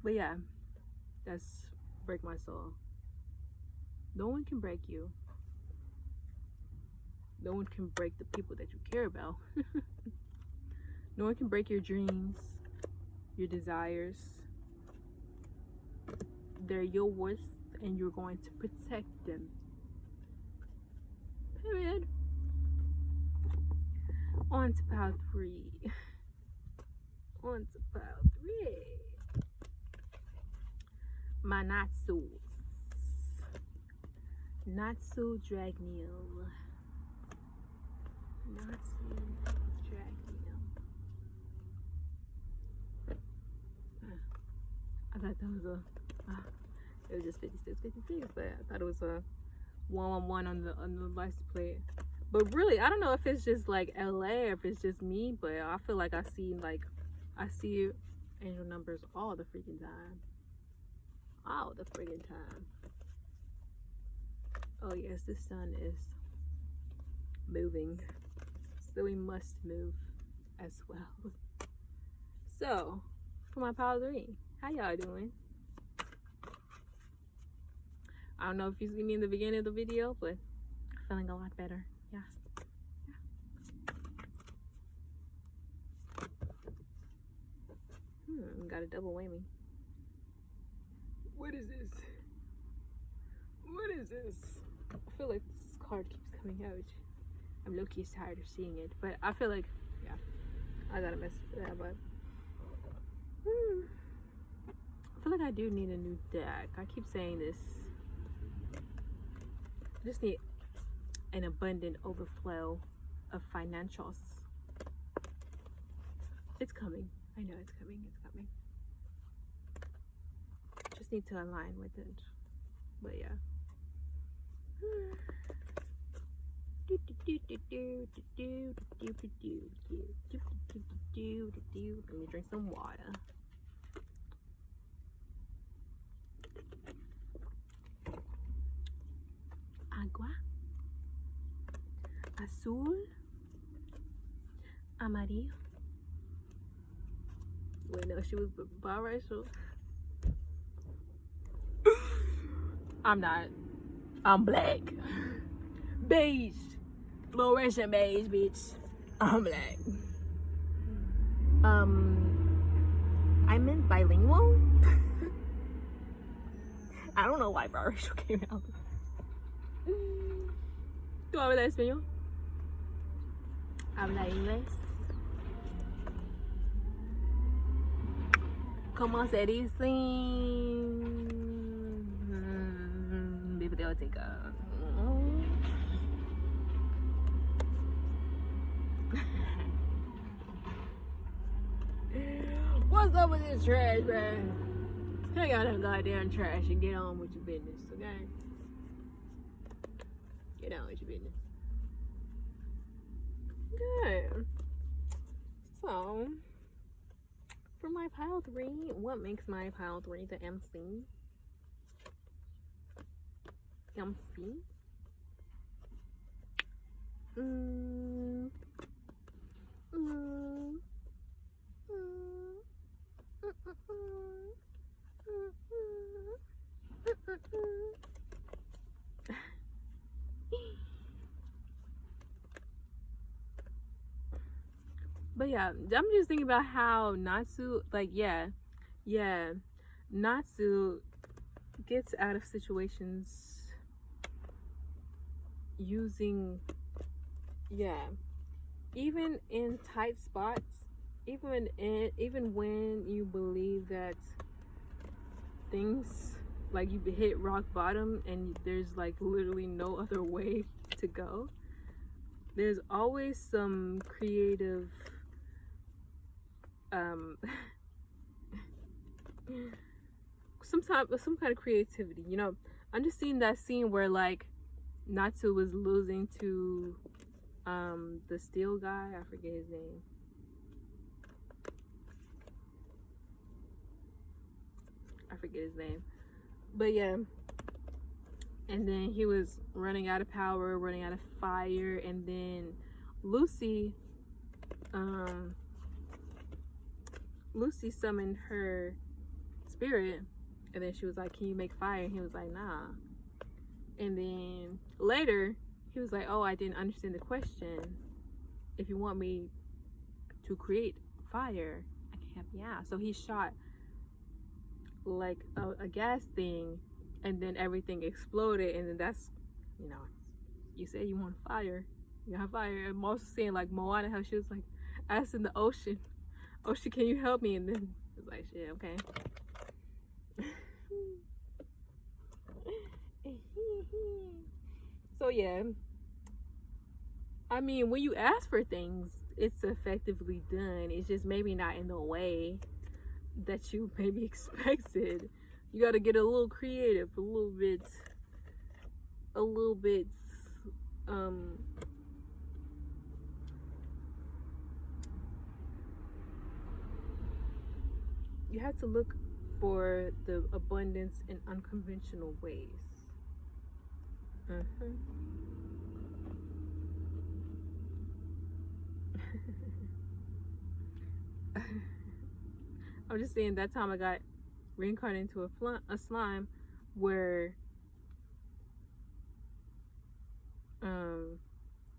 But yeah, that's break my soul. No one can break you. No one can break the people that you care about. No one can break your dreams, your desires. They're yours and you're going to protect them. Period. On to pile 3. On to pile 3. My Natsu drag meal. Natsu drag meal. I thought that was it was just 56, but I thought it was a 111 on the license plate. But really, I don't know if it's just like LA or if it's just me, but I feel like I see angel numbers all the freaking time. All the freaking time. Oh yes, the sun is moving, so we must move as well. So, for my pile 3, how y'all doing? I don't know if you see me in the beginning of the video, but I'm feeling a lot better. Yeah. Got a double whammy. What is this? What is this? I feel like this card keeps coming out. I'm low-key tired of seeing it, but I feel like, yeah, I got a message for that, but I feel like I do need a new deck. I keep saying this. I just need an abundant overflow of financials. It's coming. I know it's coming. It's coming. Just need to align with it. But yeah. Let me drink some water. Agua, azul, amarillo. Wait, no, she was biracial. I'm not. I'm black. Beige. Fluorescent beige, bitch. I'm black. I meant bilingual. I don't know why biracial came out. ¿Tú hablas español? ¿Habla inglés? ¿Cómo se dice? Biblioteca. What's up with this trash, man? Take out that goddamn trash and get on with your business, okay? Get on with your business. Good. So, for my pile 3, what makes my pile 3 the MC? MC? But yeah, I'm just thinking about how Natsu, like, Natsu gets out of situations using even in tight spots, even when you believe that things like you hit rock bottom and there's like literally no other way to go, there's always some creative some kind of creativity, you know. I'm just seeing that scene where like Natsu was losing to the steel guy. I forget his name. But yeah, and then he was running out of power, running out of fire, and then Lucy summoned her spirit, and then she was like, can you make fire? And he was like, nah. And then later he was like, oh, I didn't understand the question. If you want me to create fire, I can help you out. So he shot like a gas thing, and then everything exploded, and then that's, you know, you say you want fire, you have fire. I'm also saying like Moana, how she was like asking the ocean, can you help me? And then it's like, shit, okay. So yeah, I mean, when you ask for things, it's effectively done. It's just maybe not in the way that you maybe expected. You got to get a little creative, a little bit you have to look for the abundance in unconventional ways. I'm just saying, that time I got reincarnated into a slime where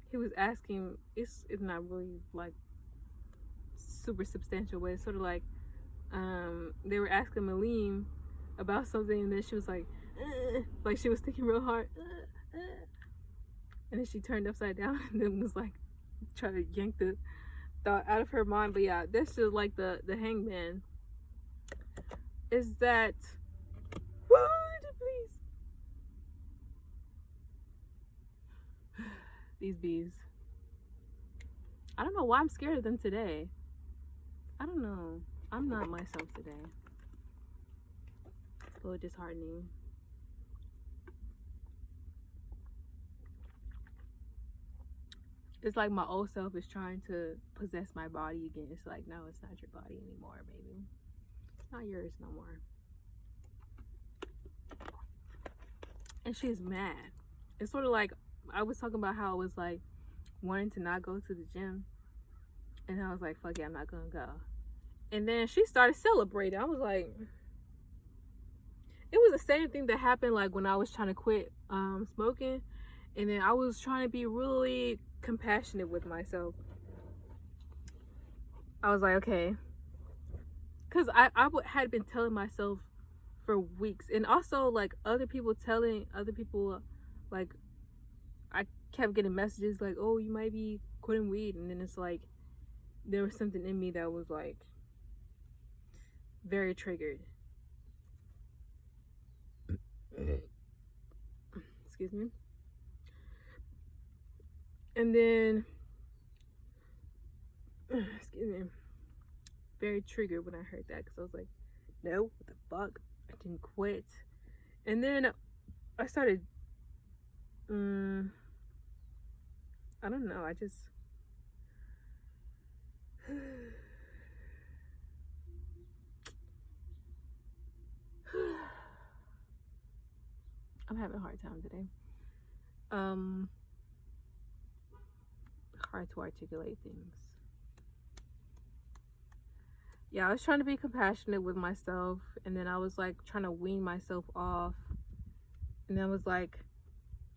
he was asking, it's not really like super substantial, but it's sort of like they were asking Malim about something, and then she was like she was thinking real hard, and then she turned upside down and then was like trying to yank the thought out of her mind. But yeah, that's just like the hangman is that, please, these bees, I don't know why I'm scared of them today. I don't know, I'm not myself today. It's a little disheartening. It's like my old self is trying to possess my body again. It's like, no, it's not your body anymore, baby. It's not yours no more. And she's mad. It's sort of like, I was talking about how I was like wanting to not go to the gym, and I was like, fuck it, I'm not gonna go. And then she started celebrating. I was like, it was the same thing that happened like when I was trying to quit smoking, and then I was trying to be really compassionate with myself. I was like, okay, because I had been telling myself for weeks, and also like other people telling other people, like I kept getting messages like, oh, you might be quitting weed, and then it's like there was something in me that was like very triggered. Excuse me. And then excuse me, very triggered when I heard that, because I was like, no, what the fuck, I didn't quit. And then I started I don't know, I just I'm having a hard time today. Hard to articulate things. Yeah, I was trying to be compassionate with myself, and then I was like trying to wean myself off, and then I was like,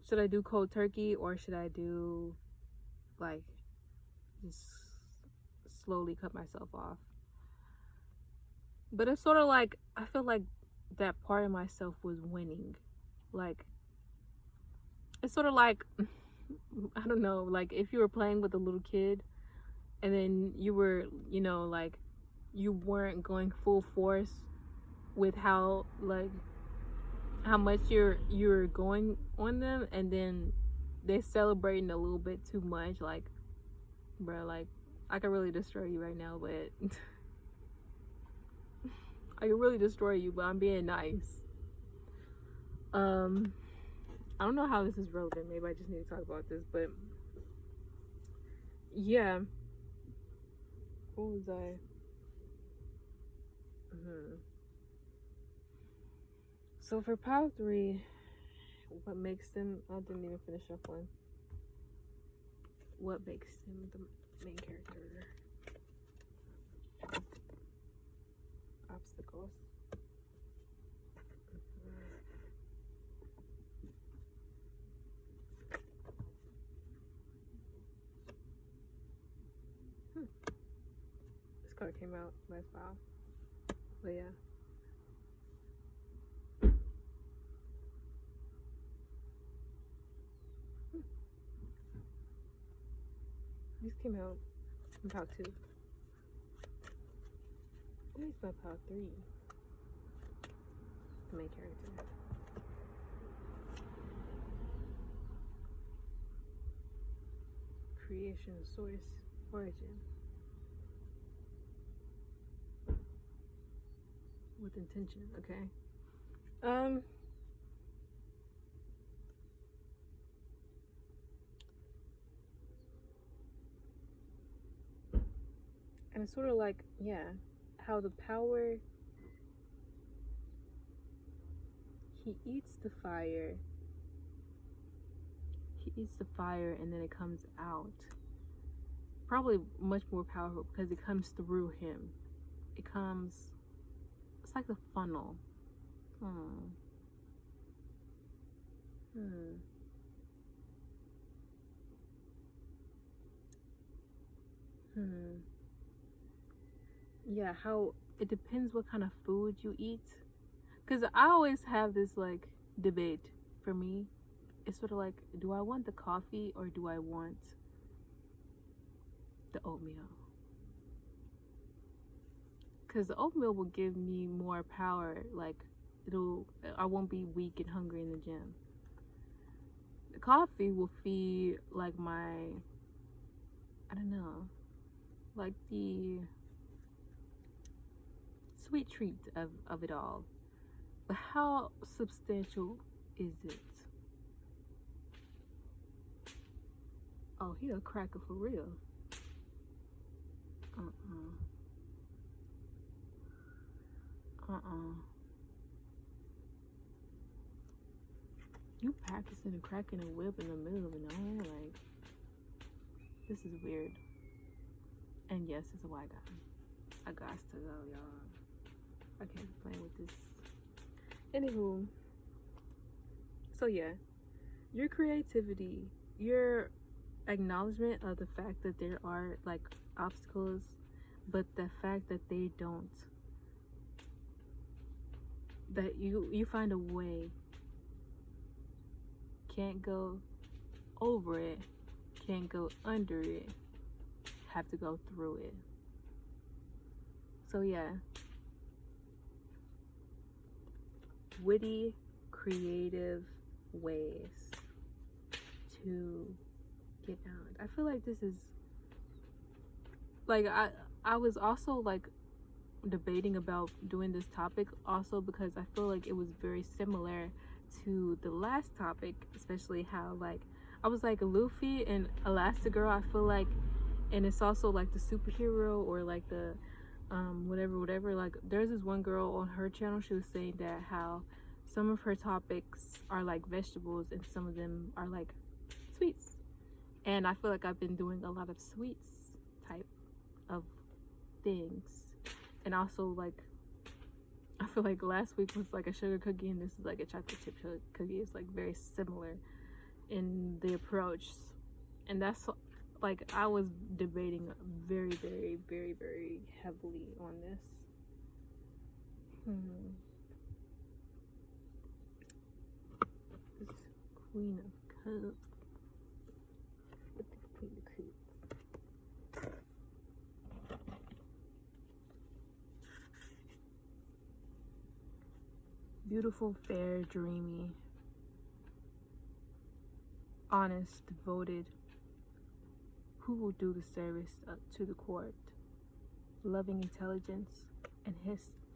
should I do cold turkey, or should I do like just slowly cut myself off? But it's sort of like, I feel like that part of myself was winning. Like, it's sort of like, I don't know, like if you were playing with a little kid and then you were, you know, like you weren't going full force with how much you're going on them, and then they're celebrating a little bit too much. Like, bro, like I could really destroy you right now, but I could really destroy you, but I'm being nice. I don't know how this is relevant. Maybe I just need to talk about this, but yeah. What was I? So for Power 3, what makes them? I didn't even finish up one. What makes him the main character? Obstacles. This card came out last fall. But yeah. This came out in Power 2. Where's my Power 3? The main character. Creation, source, origin. With intention, okay. And it's sort of like, yeah, how the power, he eats the fire, and then it comes out. Probably much more powerful because it comes through him. It's like the funnel. Yeah, how it depends what kind of food you eat. Because I always have this like debate for me. It's sort of like, do I want the coffee or do I want the oatmeal? Because the oatmeal will give me more power. Like, I won't be weak and hungry in the gym. The coffee will feed like my, I don't know, like the sweet treat of it all. But how substantial is it? Oh, he a cracker for real. You practicing a cracking a whip in the middle of the night? Like, this is weird. And yes, it's a white guy. I got to go, y'all. I can't be playing with this. Anywho, so yeah, your creativity, your acknowledgement of the fact that there are like obstacles, but the fact that they don't, that you find a way, can't go over it, can't go under it, have to go through it. So yeah, witty, creative ways to get out. I feel like this is like I was also like debating about doing this topic also because I feel like it was very similar to the last topic, especially how like I was like Luffy and Elastigirl. I feel like, and it's also like the superhero or like the whatever. Like there's this one girl on her channel, she was saying that how some of her topics are like vegetables and some of them are like sweets, and I feel like I've been doing a lot of sweets type of things. And also like I feel like last week was like a sugar cookie and this is like a chocolate chip cookie. It's like very similar in the approach, and that's like I was debating very heavily on this. This Queen of Cups. What the Queen of Cups? beautiful, fair, dreamy, honest, devoted, who will do the service to the court, loving intelligence, and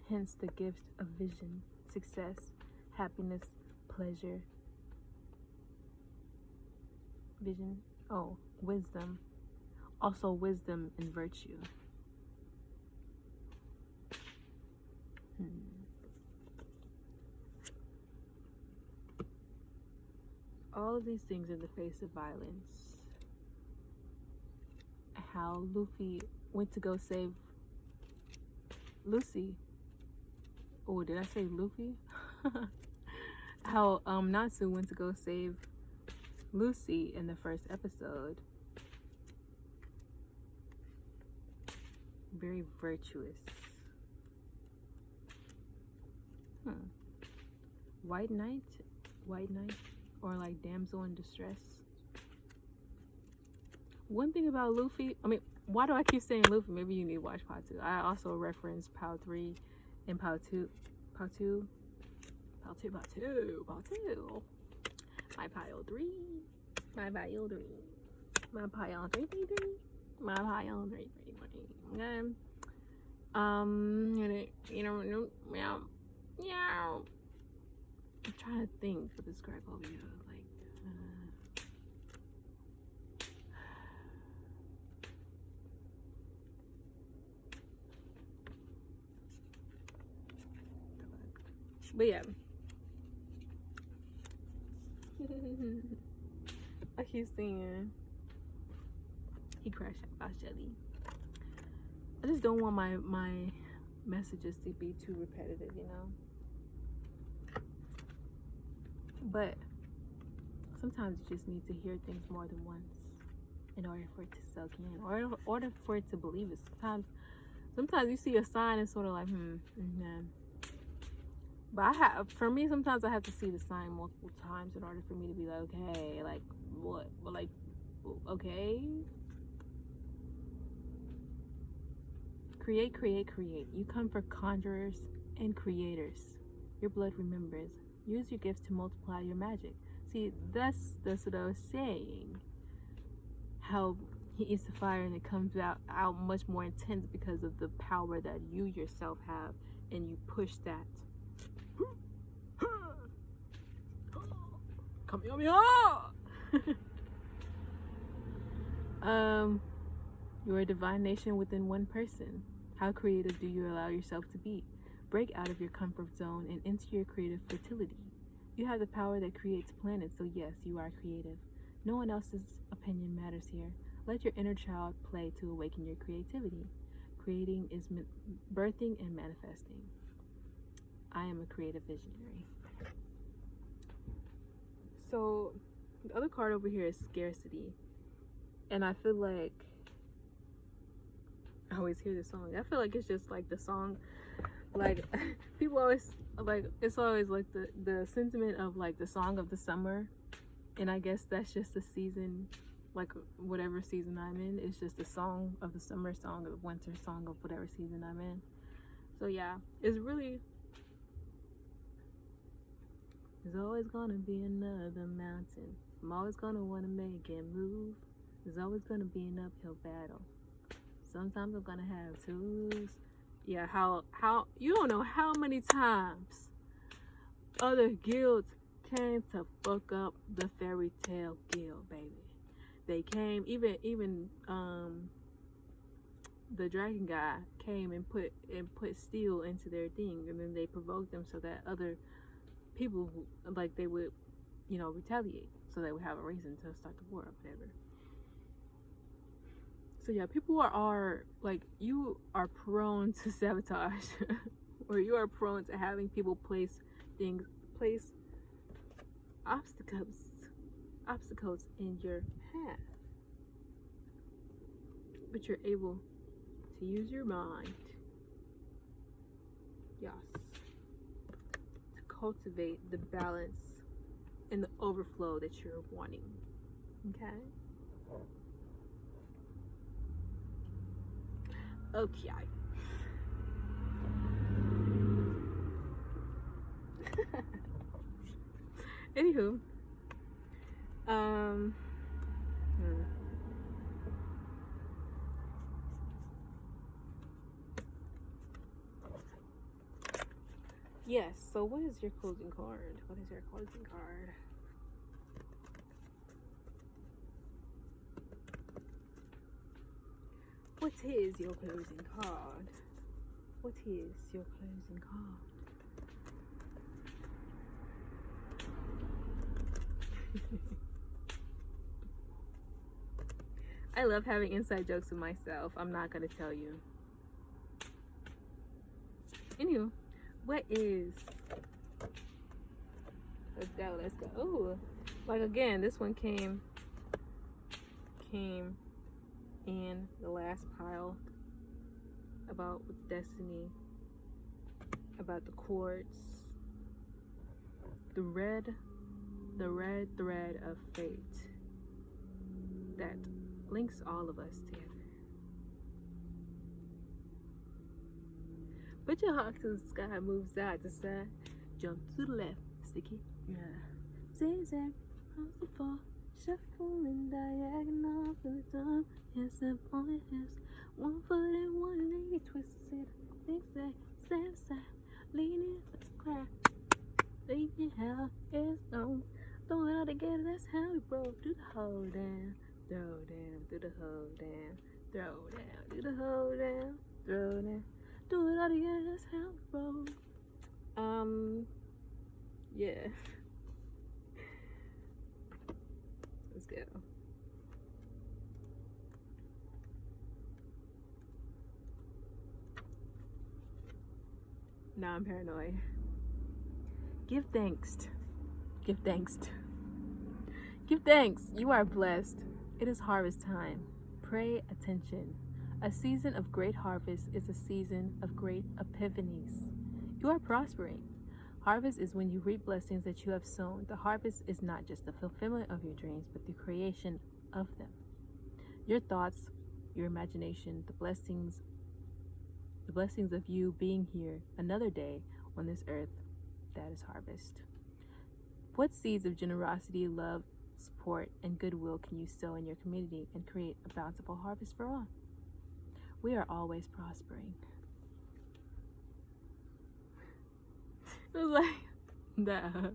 hence the gift of vision, success, happiness, pleasure, vision, wisdom, also wisdom and virtue. All of these things in the face of violence. How Luffy went to go save Lucy. Oh, did I say Luffy? How Natsu went to go save Lucy in the first episode. Very virtuous. White Knight, or like damsel in distress. One thing about Luffy, why do I keep saying Luffy? Maybe you need to watch Part 2. I also referenced Part 3 and Part 2. My Pile 3. My Pile 3. My Pile 3. Okay. I'm trying to think for this gripe over here. But yeah. I keep saying he crashed out Shelly. I just don't want my messages to be too repetitive, you know? But sometimes you just need to hear things more than once in order for it to soak in, or in order for it to believe it. Sometimes you see a sign and sort of like, But for me, sometimes I have to see the sign multiple times in order for me to be like, okay, like what? But like, okay. Create. You come for conjurers and creators. Your blood remembers. Use your gifts to multiply your magic. See, that's what I was saying. How he eats the fire and it comes out much more intense because of the power that you yourself have, and you push that. You're a divine nation within one person. How creative do you allow yourself to be? Break out of your comfort zone and into your creative fertility. You have the power that creates planets, so yes, you are creative. No one else's opinion matters here. Let your inner child play to awaken your creativity. Creating is birthing and manifesting. I am a creative visionary. So, the other card over here is scarcity. And I feel like I always hear this song. I feel like it's just like the song, like people always like, it's always like the sentiment of like the song of the summer, and I guess that's just the season, like whatever season I'm in, it's just the song of the summer, song of the winter, song of whatever season I'm in. So yeah, it's really, there's always gonna be another mountain. I'm always gonna wanna make it move. There's always gonna be an uphill battle. Sometimes I'm gonna have to lose. Yeah, how you don't know how many times other guilds came to fuck up the fairy tale guild, baby. They came, even the dragon guy came and put steel into their thing, and then they provoked them so that other people, like, they would, retaliate, so they would have a reason to start the war or whatever. So yeah, people are like, you are prone to sabotage or you are prone to having people place obstacles in your path. But you're able to use your mind, yes, to cultivate the balance and the overflow that you're wanting. Okay? Okay. Anywho, yes. So, what is your closing card? What is your closing card? What is your closing card? What is your closing card? I love having inside jokes with myself. I'm not gonna tell you. Anywho, what is? Let's go. Let's go. Ooh, like again, this one came in the last pile about destiny, about the quartz, the red thread of fate that links all of us together. Put your heart to the sky, move side to side, jump to the left, sticky, yeah. Zigzag, across the floor, shuffling diagonal for the time. Yes, step on the hips, 1 foot and 180, twist it, zigzag, side to side, leaning for the crack. Leave your hell is gone. Throw it all together, that's how we roll. Do the hold down, throw down, do the hold down, throw down, do the hold down, throw down. Do it all together, that's how we roll. Yeah. Let's go. Now I'm paranoid. Give thanks. Give thanks. Give thanks. You are blessed. It is harvest time. Pay attention. A season of great harvest is a season of great epiphanies. You are prospering. Harvest is when you reap blessings that you have sown. The harvest is not just the fulfillment of your dreams, but the creation of them. Your thoughts, your imagination, the blessings of you being here another day on this earth, that is harvest. What seeds of generosity, love, support, and goodwill can you sow in your community and create a bountiful harvest for all? We are always prospering. It was like that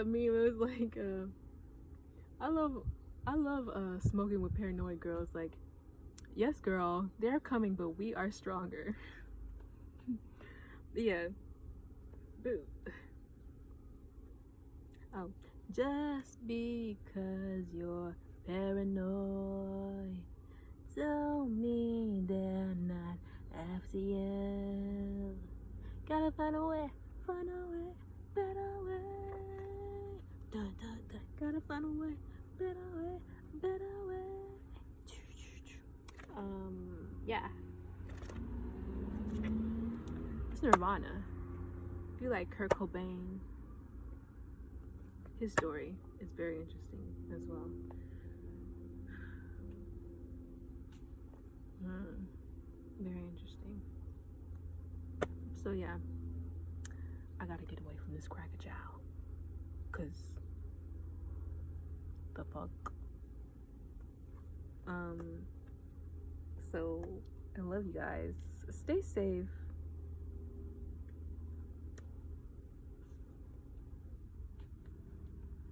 meme. It was like I love smoking with paranoid girls. Like, yes, girl, they're coming, but we are stronger. Yeah. Boo. Oh, just because you're paranoid don't mean they're not after you. Gotta find a way, better way. Dun, dun, dun. Gotta find a way, better way. Yeah. It's Nirvana. If you like Kurt Cobain, his story is very interesting as well. Very interesting. So yeah, I gotta get away from this cracker chow, cause the fuck. So I love you guys. Stay safe.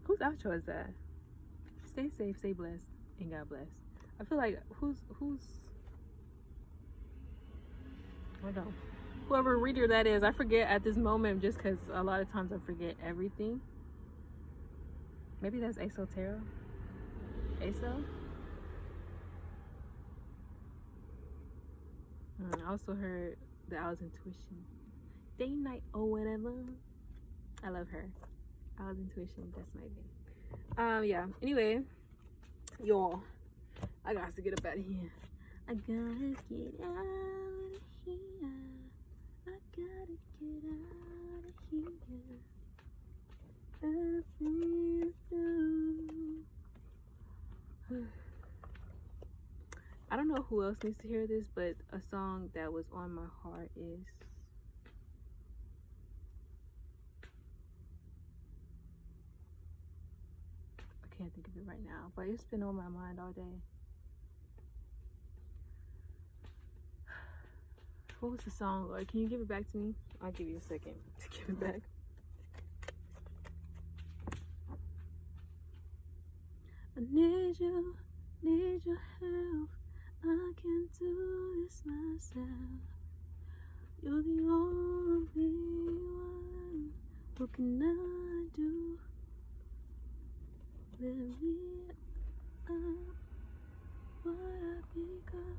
Whose outro is that? Stay safe, stay blessed, and God bless. I feel like who's I don't know. Whoever reader that is, I forget at this moment just because a lot of times I forget everything. Maybe that's Esoterra? Eso? I also heard the Owl's Intuition. Day, night, or whatever. I love her. Owl's Intuition, that's my thing. Yeah. Anyway, y'all, I got to get up out of here. I gotta get out of here. I gotta get out of here. I don't know who else needs to hear this, but a song that was on my heart is can't think of it right now, but it's been on my mind all day. What was the song, Lord? Can you give it back to me? I'll give you a second to give it back. I need your help. I can't do this myself. You're the only one. What can I do? Let me up what I become.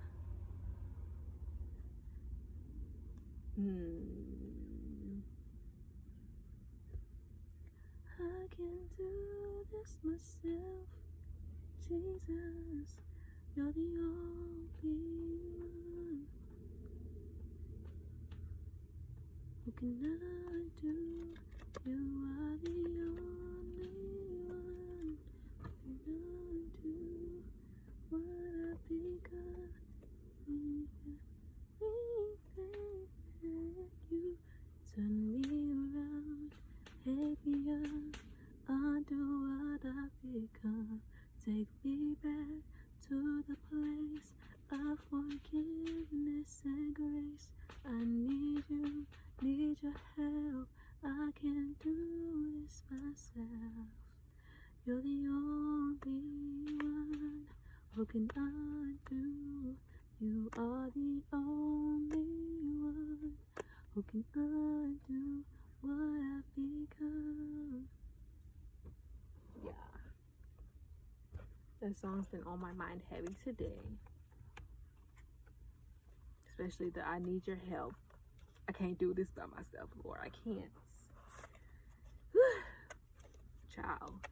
I can't do this myself. Jesus, you're the only one. What can I do? You are the only one. What can I do? What I become? You turn me around, take me up, undo what I've become. Take me back to the place of forgiveness and grace. I need you, need your help. I can't do this myself. You're the only one. What can I do? You are the only one. What can I do? What I've become. Yeah. That song's been on my mind heavy today. Especially the I need your help. I can't do this by myself, Lord. I can't. Child.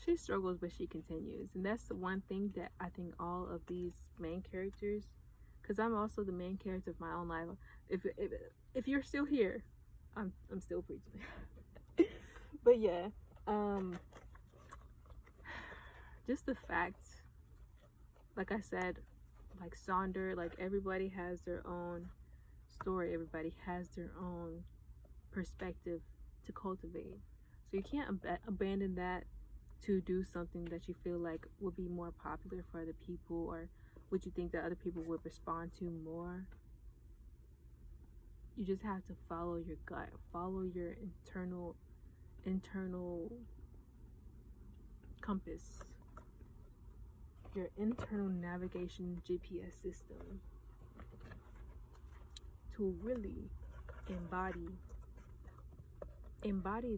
She struggles, but she continues. And that's the one thing that I think all of these main characters, because I'm also the main character of my own life. If you're still here, I'm still preaching. But yeah, just the fact, like I said, like Sonder, like everybody has their own story. Everybody has their own perspective to cultivate. So you can't abandon that to do something that you feel like would be more popular for other people, or would you think that other people would respond to more. You just have to follow your gut, follow your internal compass, your internal navigation GPS system, to really embody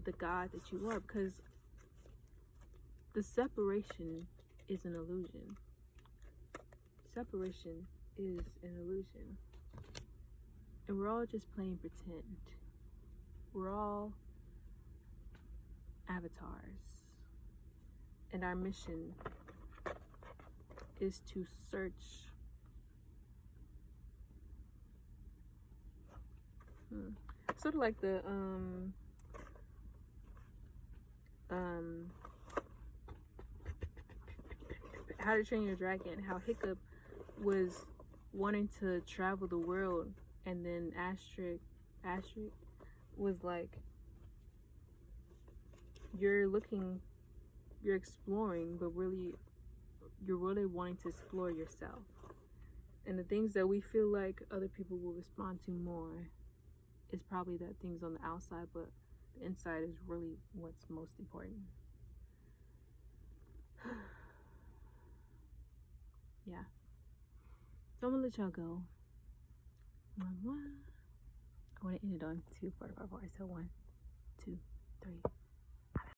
the God that you are, because the separation is an illusion. Separation is an illusion. And we're all just playing pretend. We're all avatars. And our mission is to search. Sort of like the How to Train Your Dragon, how Hiccup was wanting to travel the world, and then Astrid was like, you're exploring, but really you're really wanting to explore yourself. And the things that we feel like other people will respond to more is probably that things on the outside, but the inside is really what's most important. Yeah. So I'm gonna let y'all go. I want to end it on 2 4 5 4. So 1, 2, 3.